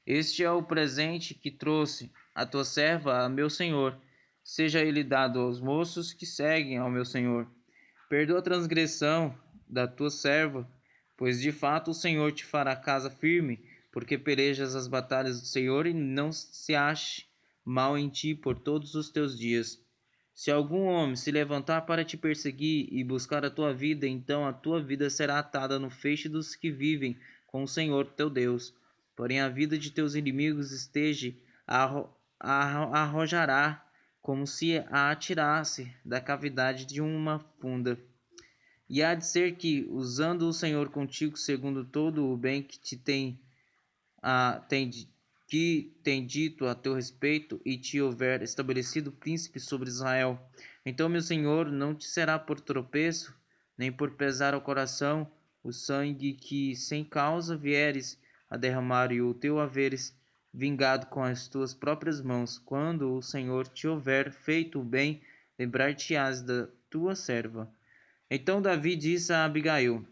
Este é o presente que trouxe a tua serva a meu senhor. Seja ele dado aos moços que seguem ao meu senhor. Perdoa a transgressão da tua serva, pois de fato o Senhor te fará casa firme, porque pelejas as batalhas do Senhor e não se ache mal em ti por todos os teus dias. Se algum homem se levantar para te perseguir e buscar a tua vida, então a tua vida será atada no feixe dos que vivem com o Senhor teu Deus. Porém a vida de teus inimigos esteja arrojará, como se a atirasse da cavidade de uma funda. E há de ser que, usando o Senhor contigo segundo todo o bem que te tem dito a teu respeito, e te houver estabelecido príncipe sobre Israel, então meu Senhor não te será por tropeço, nem por pesar ao coração, o sangue que sem causa vieres a derramar e o teu haveres vingado com as tuas próprias mãos. Quando o Senhor te houver feito o bem, lembrar-te-ás da tua serva. Então Davi disse a Abigail: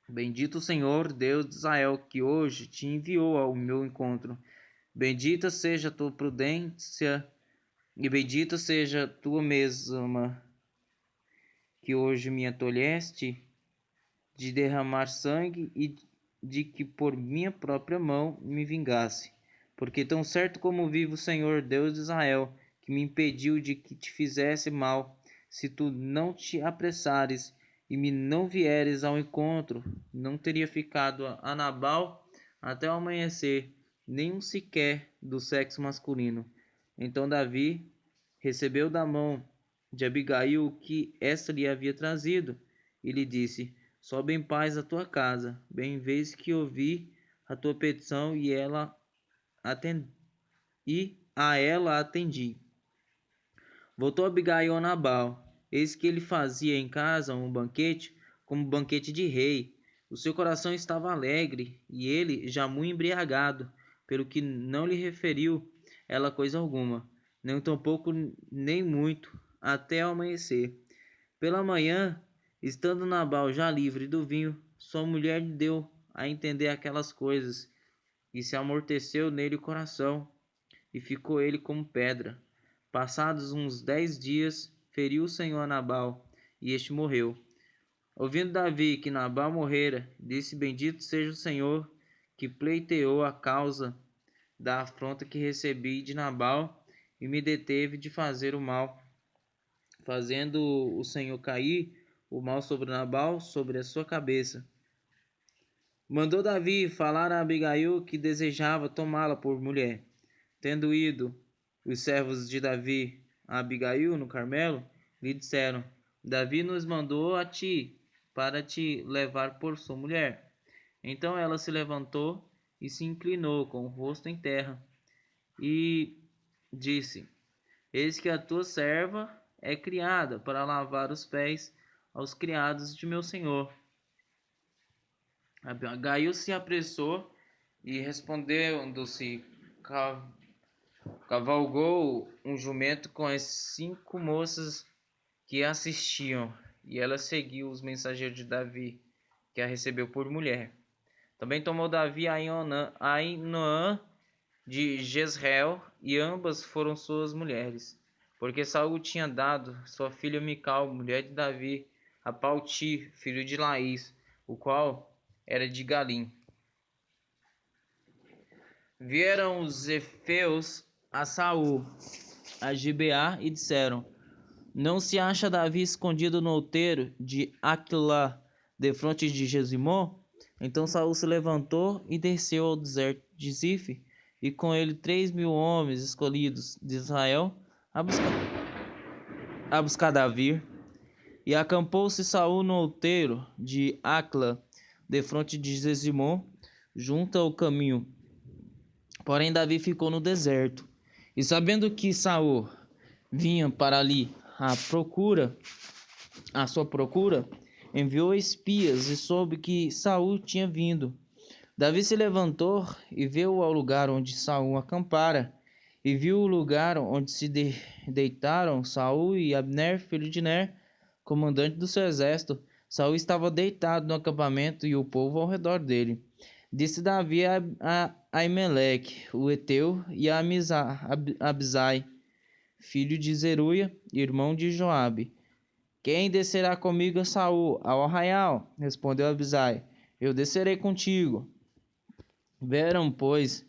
Bendito o Senhor, Deus de Israel, que hoje te enviou ao meu encontro. Bendita seja a tua prudência e bendita seja a tua mesma, que hoje me tolheste de derramar sangue e de que por minha própria mão me vingasse. Porque tão certo como vive o Senhor, Deus de Israel, que me impediu de que te fizesse mal, se tu não te apressares e me não vieres ao encontro, não teria ficado a Nabal até o amanhecer, nenhum sequer do sexo masculino. Então Davi recebeu da mão de Abigail o que esta lhe havia trazido, e lhe disse: Sobe em paz à tua casa. Bem vês que ouvi a tua petição e a ela atendi. Voltou Abigail a Nabal. Eis que ele fazia em casa um banquete, como banquete de rei. O seu coração estava alegre, e ele já muito embriagado, pelo que não lhe referiu ela coisa alguma, nem tampouco nem muito, até ao amanhecer. Pela manhã, estando Nabal já livre do vinho, sua mulher lhe deu a entender aquelas coisas, e se amorteceu nele o coração, e ficou ele como pedra. Passados uns 10 dias, feriu o Senhor a Nabal, e este morreu. Ouvindo Davi que Nabal morrera, disse: Bendito seja o Senhor, que pleiteou a causa da afronta que recebi de Nabal, e me deteve de fazer o mal, fazendo o Senhor cair o mal sobre Nabal, sobre a sua cabeça. Mandou Davi falar a Abigail, que desejava tomá-la por mulher. Tendo ido os servos de Davi a Abigail no Carmelo, lhe disseram: Davi nos mandou a ti para te levar por sua mulher. Então ela se levantou e se inclinou com o rosto em terra e disse: Eis que a tua serva é criada para lavar os pés aos criados de meu senhor. Abigail se apressou e, respondendo-se, cavalgou um jumento com as 5 moças que assistiam, e ela seguiu os mensageiros de Davi, que a recebeu por mulher. Também tomou Davi Ainoã de Jezreel, e ambas foram suas mulheres, porque Saul tinha dado sua filha Mical, mulher de Davi, a Palti, filho de Laís, o qual era de Galim. Vieram os efeus a Saul, a Gibeá, e disseram: Não se acha Davi escondido no outeiro de Aquilá, defronte de Jesimon? Então Saul se levantou e desceu ao deserto de Zif, e com ele 3.000 homens escolhidos de Israel a buscar Davi. E acampou-se Saul no outeiro de Aquilá, defronte de Jesimon, junto ao caminho, Porém Davi ficou no deserto. E sabendo que Saul vinha para ali à sua procura, enviou espias e soube que Saul tinha vindo. Davi se levantou e veio ao lugar onde Saul acampara, e viu o lugar onde se deitaram Saul e Abner, filho de Ner, comandante do seu exército. Saul estava deitado no acampamento e o povo ao redor dele. Disse Davi a Aimeleque, o Eteu, e a Abisai, filho de Zeruia, irmão de Joabe: quem descerá comigo a Saul ao arraial? Respondeu Abisai: eu descerei contigo. Vieram, pois,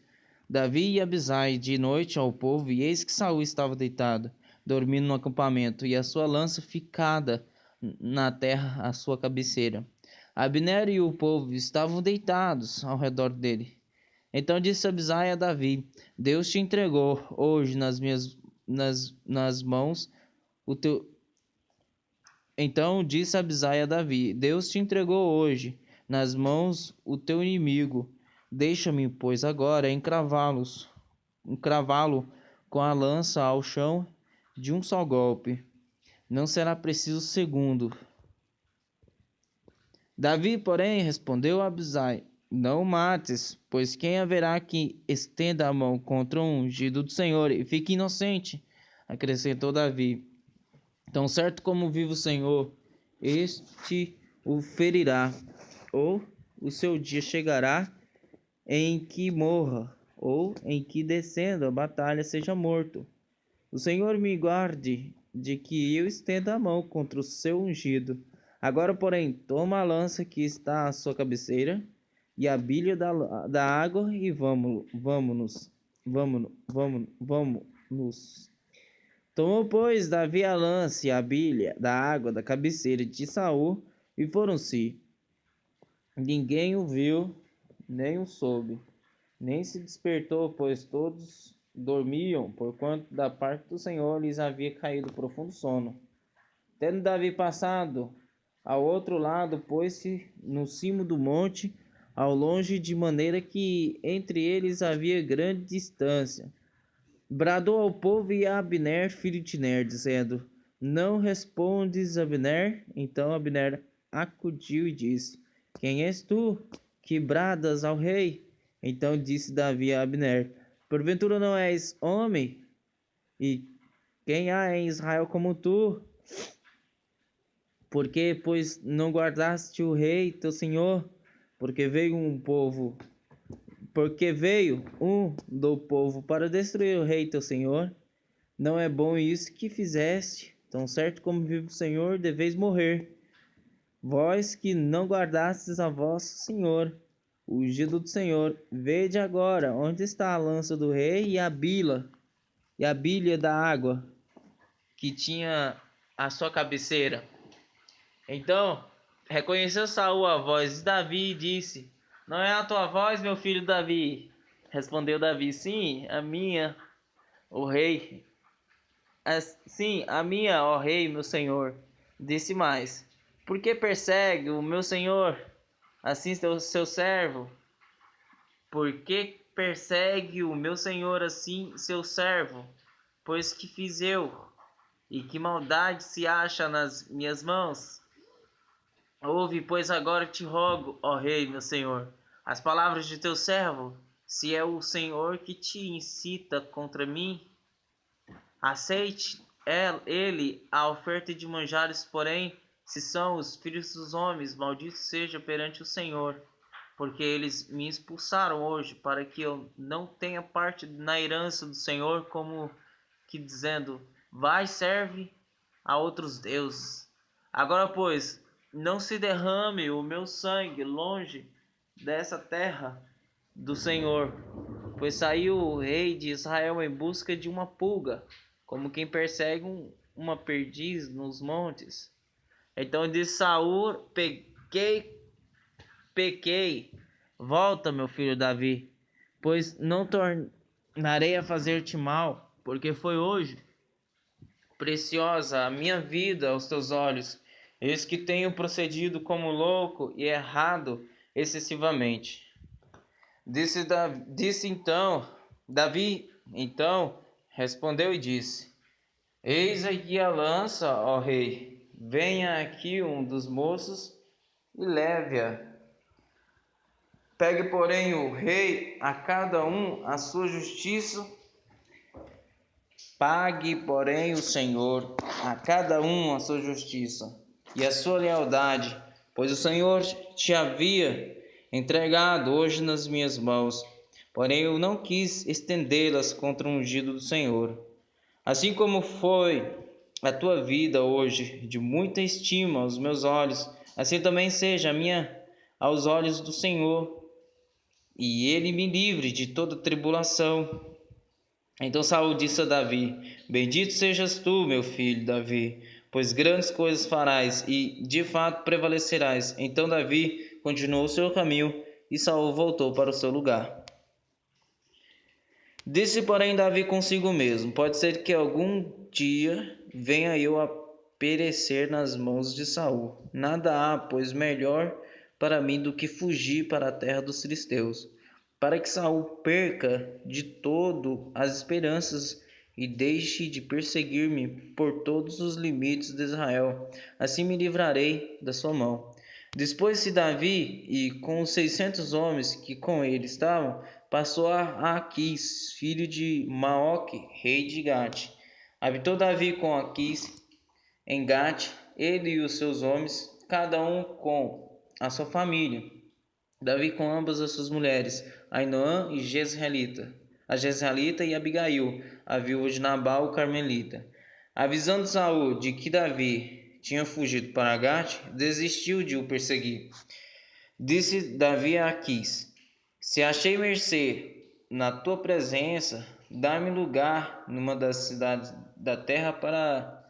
Davi e Abisai de noite ao povo, e eis que Saul estava deitado, dormindo no acampamento, e a sua lança ficada na terra à sua cabeceira. Abner e o povo estavam deitados ao redor dele. Então disse Abisai a Davi: Deus te entregou hoje nas mãos o teu. Então disse Abisai a Davi: Deus te entregou hoje nas mãos o teu inimigo. Deixa-me, pois, agora encravá-lo com a lança ao chão de um só golpe. Não será preciso segundo. Davi, porém, respondeu a Abisai: não o mates, pois quem haverá que estenda a mão contra o ungido do Senhor e fique inocente? Acrescentou Davi: tão certo como vive o Senhor, este o ferirá, ou o seu dia chegará em que morra, ou em que descendo a batalha seja morto. O Senhor me guarde de que eu estenda a mão contra o seu ungido. Agora, porém, toma a lança que está à sua cabeceira e a bilha da água e vamos-nos. Tomou, pois, Davi a lança e a bilha da água da cabeceira de Saul e foram-se. Ninguém o viu, nem o soube, nem se despertou, pois todos dormiam, porquanto da parte do Senhor lhes havia caído profundo sono. Tendo Davi passado ao outro lado, pôs-se no cimo do monte, ao longe, de maneira que entre eles havia grande distância. Bradou ao povo e a Abner, filho de Ner, dizendo: não respondes, Abner? Então Abner acudiu e disse: quem és tu que bradas ao rei? Então disse Davi a Abner: porventura não és homem? E quem há em Israel como tu? Porque, pois, não guardaste o rei, teu senhor? Porque veio um do povo para destruir o rei, teu senhor. Não é bom isso que fizeste. Tão certo como vive o Senhor, deveis morrer. Vós que não guardastes a vosso Senhor, o ungido do Senhor. Vede agora onde está a lança do rei e a bilha da água que tinha a sua cabeceira. Então reconheceu Saul a voz de Davi e disse: não é a tua voz, meu filho Davi? Respondeu Davi: sim, a minha, o rei. Sim, a minha, ó rei, meu senhor. Disse mais: por que persegue o meu senhor assim seu servo? Por que persegue o meu senhor assim seu servo? Pois que fiz eu? E que maldade se acha nas minhas mãos? Ouve, pois agora te rogo, ó rei, meu senhor, as palavras de teu servo. Se é o Senhor que te incita contra mim, aceite ele a oferta de manjares, porém, se são os filhos dos homens, maldito seja perante o Senhor, porque eles me expulsaram hoje, para que eu não tenha parte na herança do Senhor, como que dizendo: vai, serve a outros deuses. Agora, pois, não se derrame o meu sangue longe dessa terra do Senhor, pois saiu o rei de Israel em busca de uma pulga, como quem persegue uma perdiz nos montes. Então disse Saul: pequei, volta, meu filho Davi, pois não tornarei a fazer-te mal, porque foi hoje preciosa a minha vida aos teus olhos. Eis que tenho procedido como louco e errado excessivamente. Disse então Davi, então, respondeu e disse: Eis aqui a lança, ó rei. Venha aqui um dos moços e leve-a. Pegue, porém, o rei a cada um a sua justiça. Pague, porém, o Senhor a cada um a sua justiça e a sua lealdade, pois o Senhor te havia entregado hoje nas minhas mãos. Porém, eu não quis estendê-las contra o ungido do Senhor. Assim como foi a tua vida hoje de muita estima aos meus olhos, assim também seja a minha aos olhos do Senhor, e ele me livre de toda tribulação. Então Saul disse a Davi: Bendito sejas tu, meu filho Davi, pois grandes coisas farás e de fato prevalecerás. Então Davi continuou o seu caminho e Saul voltou para o seu lugar. Disse, porém, Davi consigo mesmo: Pode ser que algum dia venha eu a perecer nas mãos de Saul. Nada há, pois, melhor para mim do que fugir para a terra dos filisteus, para que Saul perca de todo as esperanças e deixe de perseguir-me por todos os limites de Israel. Assim me livrarei da sua mão. Dispôs-se Davi e com os 600 homens que com ele estavam, passou a Aquis, filho de Maoque, rei de Gate. Habitou Davi com Aquis em Gate, ele e os seus homens, cada um com a sua família. Davi com ambas as suas mulheres, Ainoã e Jezreelita, a Jezreelita e Abigail, a viúva de Nabal, o Carmelita. Avisando Saul de que Davi tinha fugido para Gate, desistiu de o perseguir. Disse Davi a Aquis: Se achei mercê na tua presença, dá-me lugar numa das cidades da terra para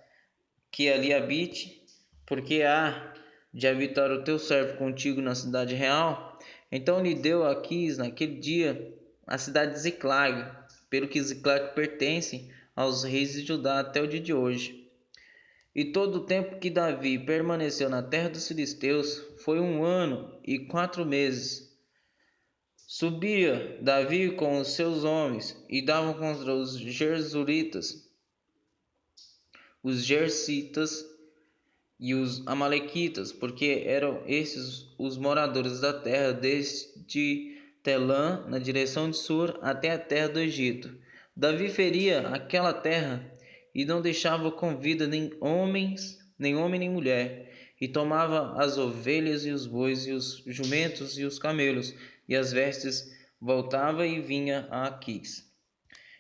que ali habite, porque há de habitar o teu servo contigo na cidade real. Então lhe deu Aquis naquele dia a cidade de Ziclag, pelo que Ziclag pertence aos reis de Judá até o dia de hoje. E todo o tempo que Davi permaneceu na terra dos filisteus foi 1 ano e 4 meses. Subia Davi com os seus homens e davam contra os Gersuritas, os Gersitas e os Amalequitas, porque eram esses os moradores da terra, desde Telã, na direção de Sur, até a terra do Egito. Davi feria aquela terra e não deixava com vida nem homem nem mulher, e tomava as ovelhas e os bois e os jumentos e os camelos e as vestes, voltava e vinha a Aquis.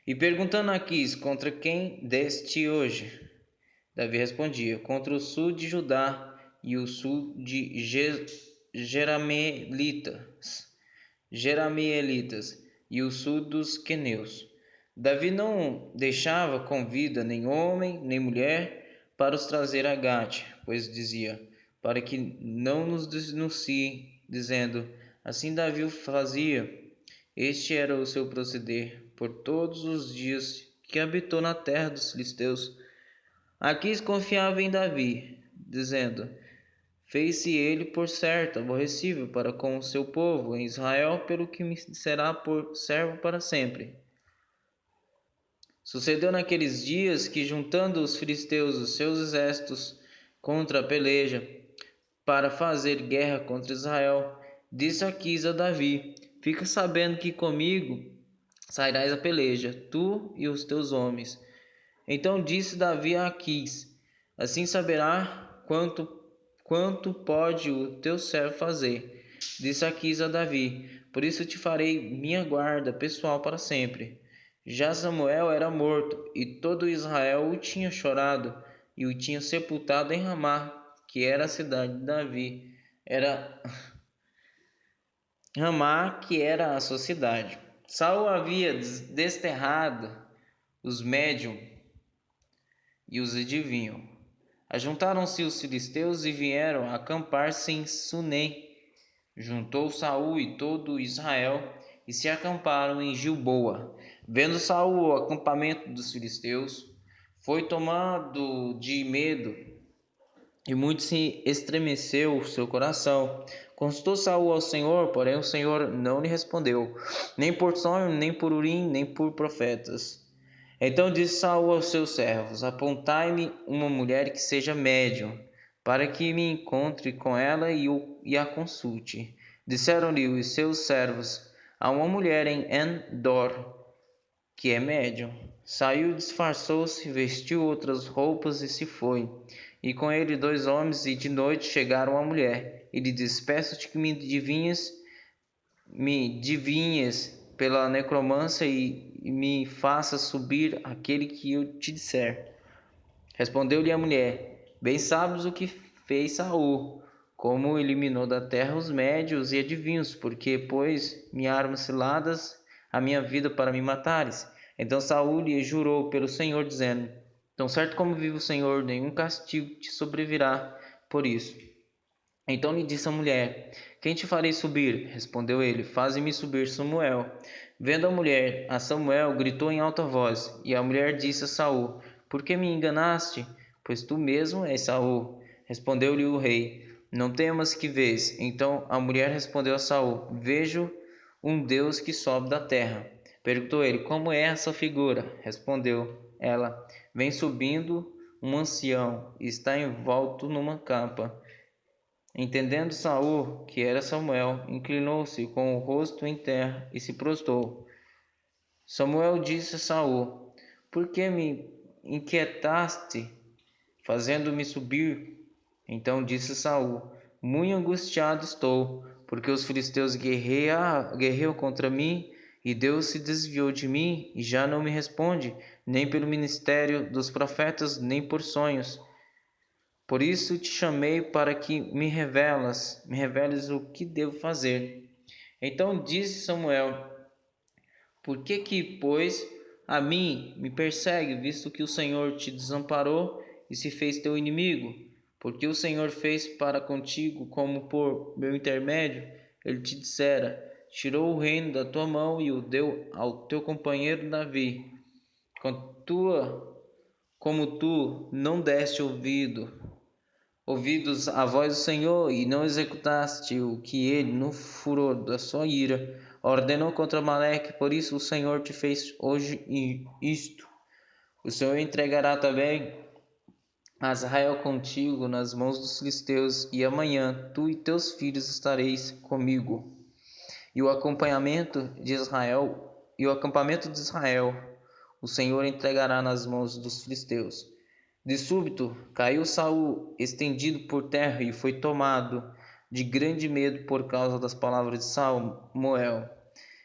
E perguntando a Aquis: Contra quem deste hoje? Davi respondia: Contra o sul de Judá e o sul de Jerameelitas e o sul dos queneus. Davi não deixava com vida nem homem nem mulher para os trazer a Gate, pois dizia: Para que não nos denunciem, dizendo: Assim Davi o fazia. Este era o seu proceder por todos os dias que habitou na terra dos filisteus. Aquis confiava em Davi, dizendo: Fez-se ele por certo aborrecível para com o seu povo em Israel, pelo que me será por servo para sempre. Sucedeu naqueles dias que, juntando os filisteus os seus exércitos contra a peleja, para fazer guerra contra Israel, disse Aquis a Davi: Fica sabendo que comigo sairás a peleja, tu e os teus homens. Então disse Davi a Aquis: Assim saberá quanto pode o teu servo fazer. Disse Aquis a Davi: Por isso te farei minha guarda pessoal para sempre. Já Samuel era morto, e todo Israel o tinha chorado, e o tinha sepultado em Ramá, que era a cidade de Davi. Era Ramá, que era a sua cidade. Saul havia desterrado os médium e os adivinham. Ajuntaram-se os filisteus e vieram acampar-se em Sunem. Juntou Saul e todo Israel e se acamparam em Gilboa. Vendo Saul o acampamento dos filisteus, foi tomado de medo e muito se estremeceu o seu coração. Consultou Saul ao Senhor, porém o Senhor não lhe respondeu, nem por sonho, nem por Urim, nem por profetas. Então disse Saul aos seus servos: Apontai-me uma mulher que seja médium, para que me encontre com ela e a consulte. Disseram-lhe os seus servos: Há uma mulher em Endor, que é médium. Saiu, disfarçou-se, vestiu outras roupas e se foi. E com ele 2 homens, e de noite chegaram à mulher. E lhe disse: Peço-te que me adivinhes pela necromância e me faça subir aquele que eu te disser. Respondeu-lhe a mulher: Bem sabes o que fez Saul, como eliminou da terra os médios e adivinhos, porque pôs me armas ciladas a minha vida para me matares. Então Saul lhe jurou pelo Senhor, dizendo: Tão certo como vive o Senhor, nenhum castigo te sobrevirá por isso. Então lhe disse a mulher: Quem te farei subir? Respondeu ele: Faze-me subir Samuel. Vendo a mulher a Samuel, gritou em alta voz, e a mulher disse a Saul: Por que me enganaste? Pois tu mesmo és Saul. Respondeu-lhe o rei: Não temas que vês. Então a mulher respondeu a Saul: Vejo um Deus que sobe da terra. Perguntou ele: Como é essa figura? Respondeu ela: Vem subindo um ancião e está envolto numa capa. Entendendo Saul que era Samuel, inclinou-se com o rosto em terra e se prostrou. Samuel disse a Saul: Por que me inquietaste, fazendo-me subir? Então disse Saul: Muito angustiado estou, porque os filisteus guerreiam contra mim, e Deus se desviou de mim e já não me responde, nem pelo ministério dos profetas, nem por sonhos. Por isso te chamei para que me reveles o que devo fazer. Então disse Samuel: Por que, pois, a mim me persegue, visto que o Senhor te desamparou e se fez teu inimigo? Porque o Senhor fez para contigo como por meu intermédio, ele te dissera: Tirou o reino da tua mão e o deu ao teu companheiro Davi. Como tu não deste ouvidos à voz do Senhor e não executaste o que ele, no furor da sua ira, ordenou contra Amaleque, por isso o Senhor te fez hoje isto. O Senhor entregará também a Israel contigo nas mãos dos filisteus, e amanhã tu e teus filhos estareis comigo. E o acampamento de Israel, o Senhor entregará nas mãos dos filisteus. De súbito caiu Saul estendido por terra e foi tomado de grande medo por causa das palavras de Samuel.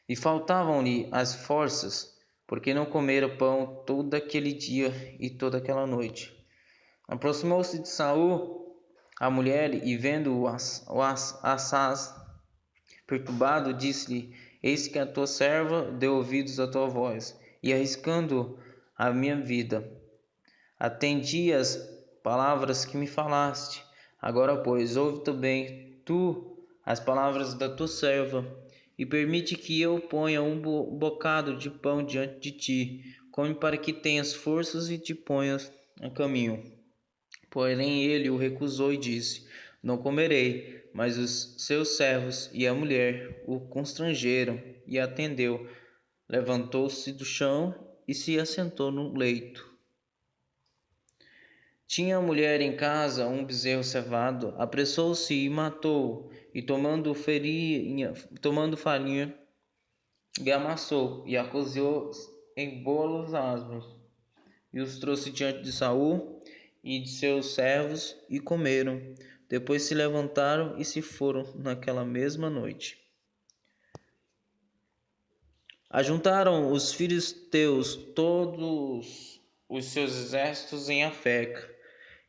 E faltavam-lhe as forças, porque não comera pão todo aquele dia e toda aquela noite. Aproximou-se de Saul a mulher e vendo-o assaz perturbado, disse-lhe: Eis que a tua serva deu ouvidos à tua voz, e arriscando a minha vida, atendi às palavras que me falaste. Agora, pois, ouve também tu as palavras da tua serva, e permite que eu ponha um bocado de pão diante de ti. Come para que tenhas forças e te ponhas a caminho. Porém ele o recusou e disse: Não comerei. Mas os seus servos e a mulher o constrangeram e atendeu. Levantou-se do chão e se assentou no leito. Tinha a mulher em casa um bezerro cevado, apressou-se e matou-o, e tomando farinha, lhe amassou, e a cozeu em bolos asmos, e os trouxe diante de Saul e de seus servos, e comeram. Depois se levantaram e se foram naquela mesma noite. Ajuntaram os filisteus todos os seus exércitos em Afeca,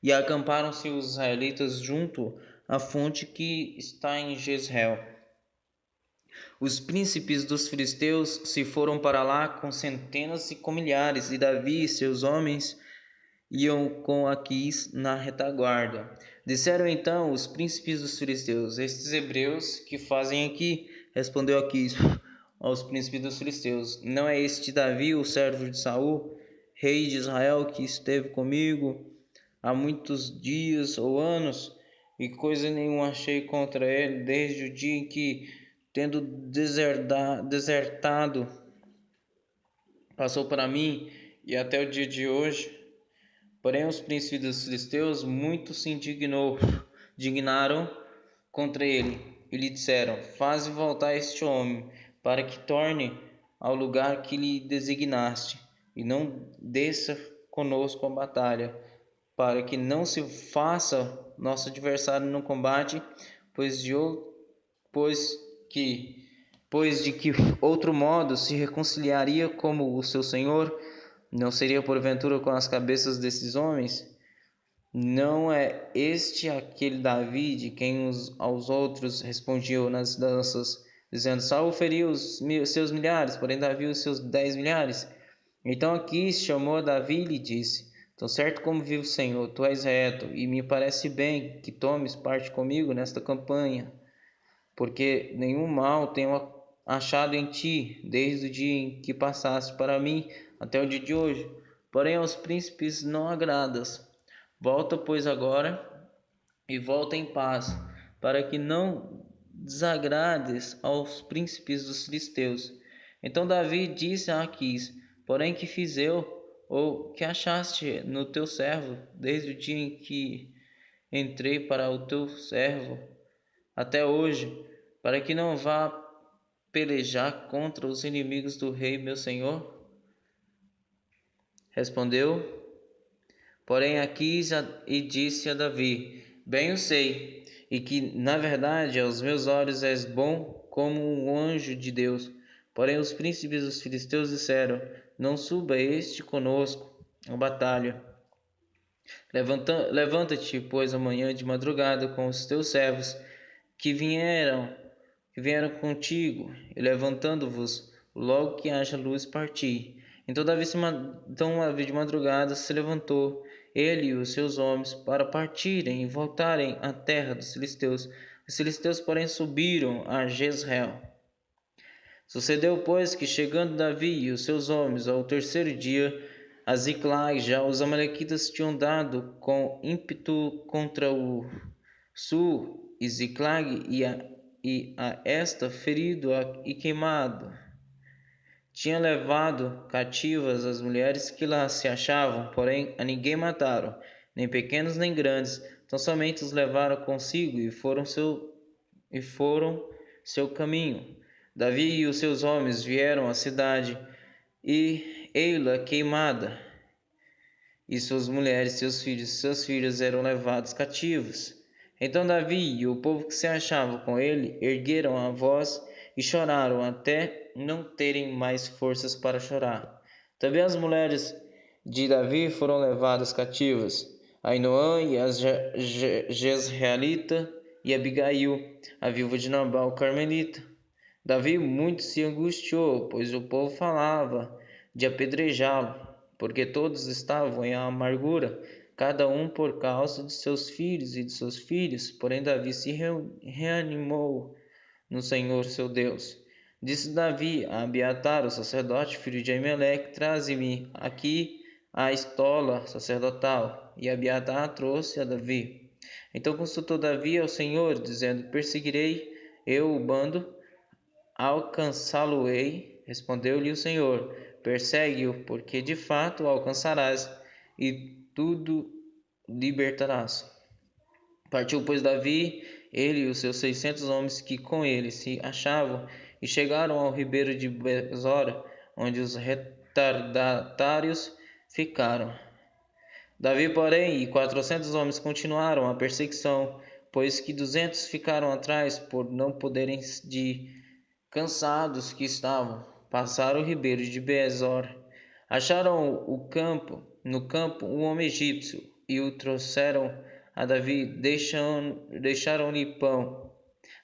e acamparam-se os israelitas junto à fonte que está em Jezreel. Os príncipes dos filisteus se foram para lá com centenas e com milhares, e Davi e seus homens iam com Aquis na retaguarda. Disseram então os príncipes dos filisteus: Estes hebreus que fazem aqui? Respondeu Aquis aos príncipes dos filisteus: Não é este Davi, o servo de Saul, rei de Israel, que esteve comigo há muitos dias ou anos, e coisa nenhuma achei contra ele, desde o dia em que, tendo desertado, passou para mim, e até o dia de hoje. Porém, os príncipes dos filisteus muito se dignaram contra ele, e lhe disseram: Faze voltar este homem, para que torne ao lugar que lhe designaste, e não desça conosco a batalha, para que não se faça nosso adversário no combate, pois de, pois que pois de que outro modo se reconciliaria como o seu senhor? Não seria porventura com as cabeças desses homens? Não é este aquele Davi de quem aos outros respondiam nas danças, dizendo: Saul feriu seus milhares, porém Davi os seus 10 milhares? Então Aquis chamou a Davi e lhe disse: Tão certo como vive o Senhor, tu és reto, e me parece bem que tomes parte comigo nesta campanha, porque nenhum mal tenho achado em ti, desde o dia em que passaste para mim até o dia de hoje. Porém aos príncipes não agradas. Volta, pois, agora, e volta em paz, para que não desagrades aos príncipes dos filisteus. Então Davi disse a Aquis: Porém, que fiz eu, ou que achaste no teu servo, desde o dia em que entrei para o teu servo até hoje, para que não vá pelejar contra os inimigos do rei meu senhor? Respondeu, porém, Aquis e disse a Davi: Bem eu sei, e que na verdade aos meus olhos és bom como um anjo de Deus. Porém os príncipes dos filisteus disseram: Não suba este conosco à batalha. Levanta-te, pois, amanhã de madrugada com os teus servos que vieram contigo, e levantando-vos, logo que haja luz, parti. Então Davi de madrugada se levantou, ele e os seus homens, para partirem e voltarem à terra dos filisteus. Os filisteus, porém, subiram a Jezreel. Sucedeu, pois, que chegando Davi e os seus homens ao terceiro dia, a Ziclag, já os amalequitas tinham dado com ímpeto contra o sul, e Ziclag e a esta ferido e queimado. Tinha levado cativas as mulheres que lá se achavam, porém a ninguém mataram, nem pequenos nem grandes, tão somente os levaram consigo e foram seu caminho. Davi e os seus homens vieram à cidade, e ei-la queimada, e suas mulheres, seus filhos eram levados cativos. Então Davi e o povo que se achava com ele ergueram a voz e choraram até não terem mais forças para chorar. Também as mulheres de Davi foram levadas cativas, Ainoã e a Jezreelita e Abigail, a viúva de Nabal Carmelita. Davi muito se angustiou, pois o povo falava de apedrejá-lo, porque todos estavam em amargura, cada um por causa de seus filhos e de seus filhos. Porém Davi se reanimou no Senhor seu Deus. Disse Davi a Abiatar, o sacerdote, filho de Aimeleque: Traze-me aqui a estola sacerdotal. E Abiatar trouxe a Davi. Então consultou Davi ao Senhor, dizendo: Perseguirei eu o bando? Alcançá-lo-ei? Respondeu-lhe o Senhor: Persegue-o, porque de fato o alcançarás, e tudo libertarás. Partiu, pois, Davi, ele e os seus 600 homens que com ele se achavam, e chegaram ao ribeiro de Besora, onde os retardatários ficaram. Davi, porém, e 400 homens continuaram a perseguição, pois que 200 ficaram atrás por não poderem cansados que estavam, passaram o ribeiro de Besor. Acharam no campo um homem egípcio, e o trouxeram a Davi, deixaram-lhe pão.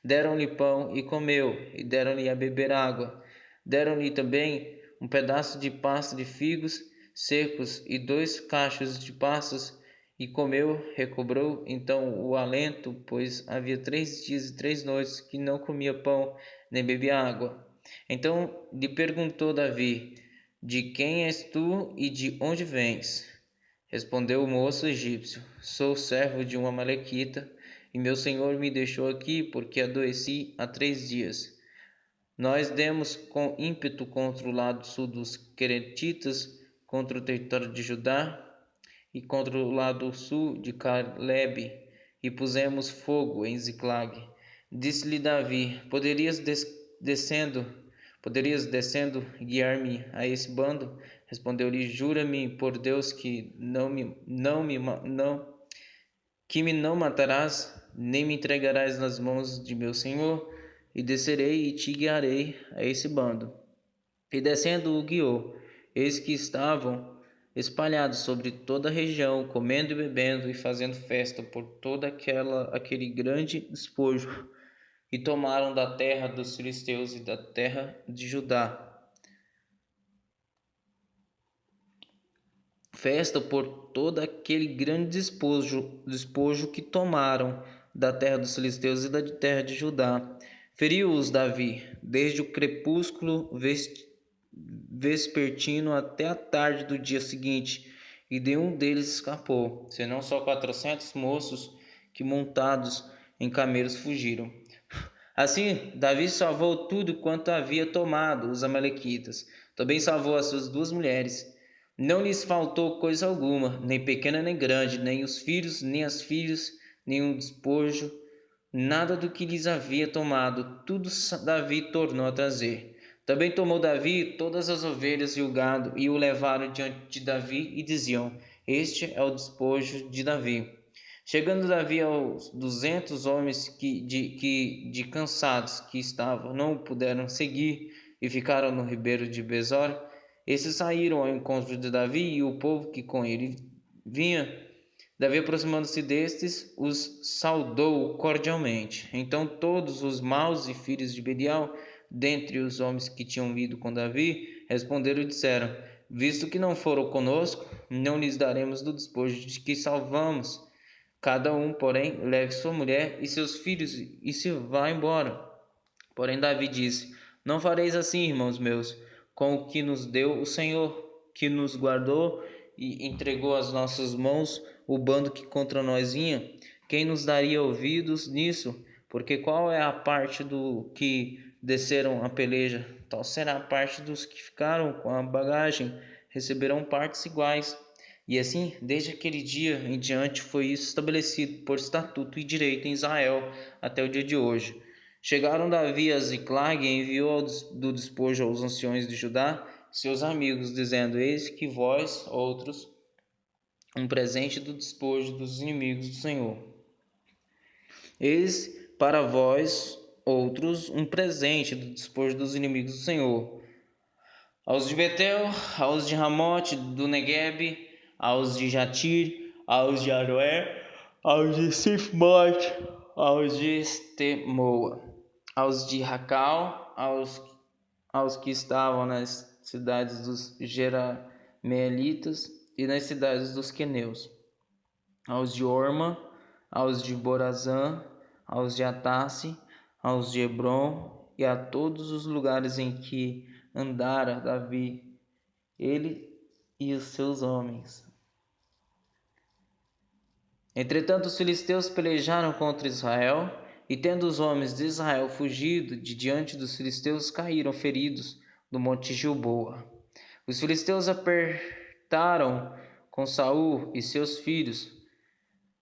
Deram-lhe pão e comeu, e deram-lhe a beber água. Deram-lhe também um pedaço de pasta de figos secos e 2 cachos de passas, e comeu, recobrou então o alento, pois havia 3 dias e 3 noites que não comia pão, nem bebia água. Então lhe perguntou Davi: De quem és tu e de onde vens? Respondeu o moço egípcio: Sou servo de uma amalequita, e meu senhor me deixou aqui porque adoeci há 3 dias. Nós demos com ímpeto contra o lado sul dos Queretitas, contra o território de Judá, e contra o lado sul de Caleb, e pusemos fogo em Ziclag. Disse-lhe Davi: Poderias descendo guiar-me a esse bando? Respondeu-lhe: Jura-me por Deus que não matarás, nem me entregarás nas mãos de meu senhor, e descerei e te guiarei a esse bando. E descendo o guiou. Eis que estavam espalhados sobre toda a região, comendo e bebendo e fazendo festa por todo aquele grande despojo, e tomaram da terra dos filisteus e da terra de Judá festa por todo aquele grande despojo que tomaram da terra dos filisteus e da terra de Judá. Feriu-os Davi desde o crepúsculo vespertino até a tarde do dia seguinte, e nenhum deles escapou, senão só 400 moços que montados em camelos fugiram. Assim, Davi salvou tudo quanto havia tomado os amalequitas. Também salvou as suas 2 mulheres. Não lhes faltou coisa alguma, nem pequena nem grande, nem os filhos, nem as filhas, nenhum despojo, nada do que lhes havia tomado, tudo Davi tornou a trazer. Também tomou Davi todas as ovelhas e o gado, e o levaram diante de Davi, e diziam: Este é o despojo de Davi. Chegando Davi aos 200 homens de cansados que estavam, não o puderam seguir, e ficaram no ribeiro de Besor. Esses saíram ao encontro de Davi e o povo que com ele vinha. Davi, aproximando-se destes, os saudou cordialmente. Então todos os maus e filhos de Belial, dentre os homens que tinham ido com Davi, responderam e disseram: Visto que não foram conosco, não lhes daremos do despojo de que salvamos. Cada um, porém, leve sua mulher e seus filhos e se vá embora. Porém Davi disse: Não fareis assim, irmãos meus, com o que nos deu o Senhor, que nos guardou e entregou às nossas mãos o bando que contra nós vinha. Quem nos daria ouvidos nisso? Porque qual é a parte do que desceram a peleja? Tal será a parte dos que ficaram com a bagagem, receberão partes iguais. E assim, desde aquele dia em diante, foi isso estabelecido por estatuto e direito em Israel até o dia de hoje. Chegaram Davi a Ziclag e enviou do despojo aos anciões de Judá, seus amigos, dizendo: Eis que vós, outros, um presente do despojo dos inimigos do Senhor. Eis para vós, outros, um presente do despojo dos inimigos do Senhor. Aos de Betel, aos de Ramote, do Neguebe, aos de Jatir, aos de Aroé, aos de Sifmote, aos de Estemoa, aos de Racal, aos que estavam nas cidades dos Jerameelitas e nas cidades dos Queneus, aos de Orma, aos de Borazã, aos de Atasse, aos de Hebron e a todos os lugares em que andara Davi, ele e os seus homens. Entretanto, os filisteus pelejaram contra Israel, e tendo os homens de Israel fugido de diante dos filisteus, caíram feridos no monte Gilboa. Os filisteus apertaram com Saul e seus filhos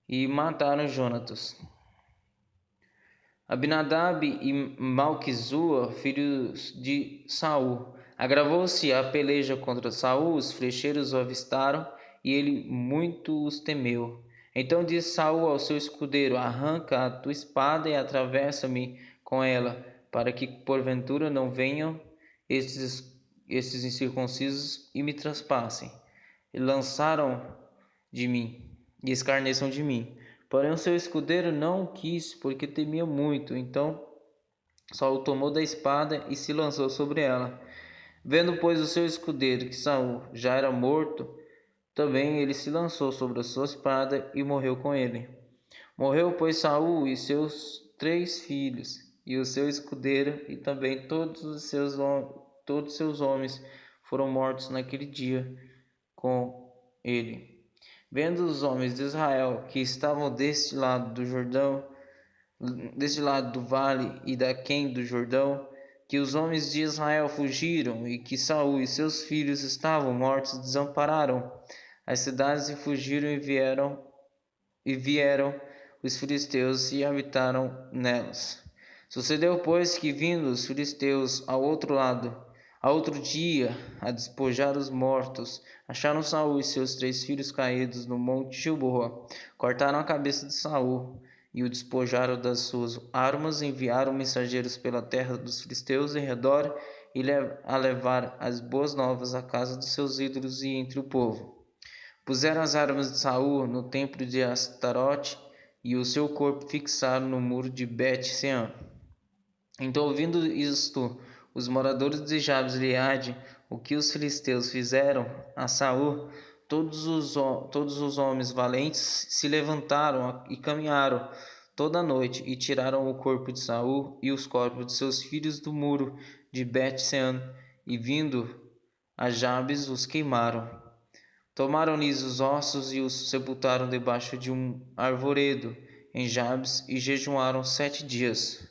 e mataram Jonatas. Abinadab e Malquizua, filhos de Saul. Agravou-se a peleja contra Saul, os flecheiros o avistaram, e ele muito os temeu. Então disse Saul ao seu escudeiro: Arranca a tua espada e atravessa-me com ela, para que porventura não venham estes incircuncisos e me traspassem. E lançaram de mim, e escarneçam de mim. Porém o seu escudeiro não o quis, porque temia muito. Então Saul tomou da espada e se lançou sobre ela. Vendo, pois, o seu escudeiro que Saul já era morto, também ele se lançou sobre a sua espada e morreu com ele. Morreu, pois, Saul e seus 3 filhos, e o seu escudeiro, e também todos os seus homens foram mortos naquele dia com ele. Vendo os homens de Israel que estavam deste lado do Jordão, deste lado do vale e daquém do Jordão, que os homens de Israel fugiram e que Saul e seus filhos estavam mortos, desampararam as cidades e fugiram e vieram os filisteus e habitaram nelas. Sucedeu, pois, que vindo os filisteus ao outro dia, a despojar os mortos, acharam Saul e seus 3 filhos caídos no monte Gilboa, cortaram a cabeça de Saul e o despojaram das suas armas, enviaram mensageiros pela terra dos filisteus em redor a levar as boas novas à casa dos seus ídolos e entre o povo. Puseram as armas de Saul no templo de Astarote e o seu corpo fixaram no muro de Bet-Sean. Então, ouvindo isto, os moradores de Jabes e Gileade, o que os filisteus fizeram a Saul, todos os homens valentes se levantaram e caminharam toda a noite e tiraram o corpo de Saul e os corpos de seus filhos do muro de Bet-Sean e vindo a Jabes os queimaram. Tomaram-lhes os ossos e os sepultaram debaixo de um arvoredo em Jabes e jejuaram 7 dias.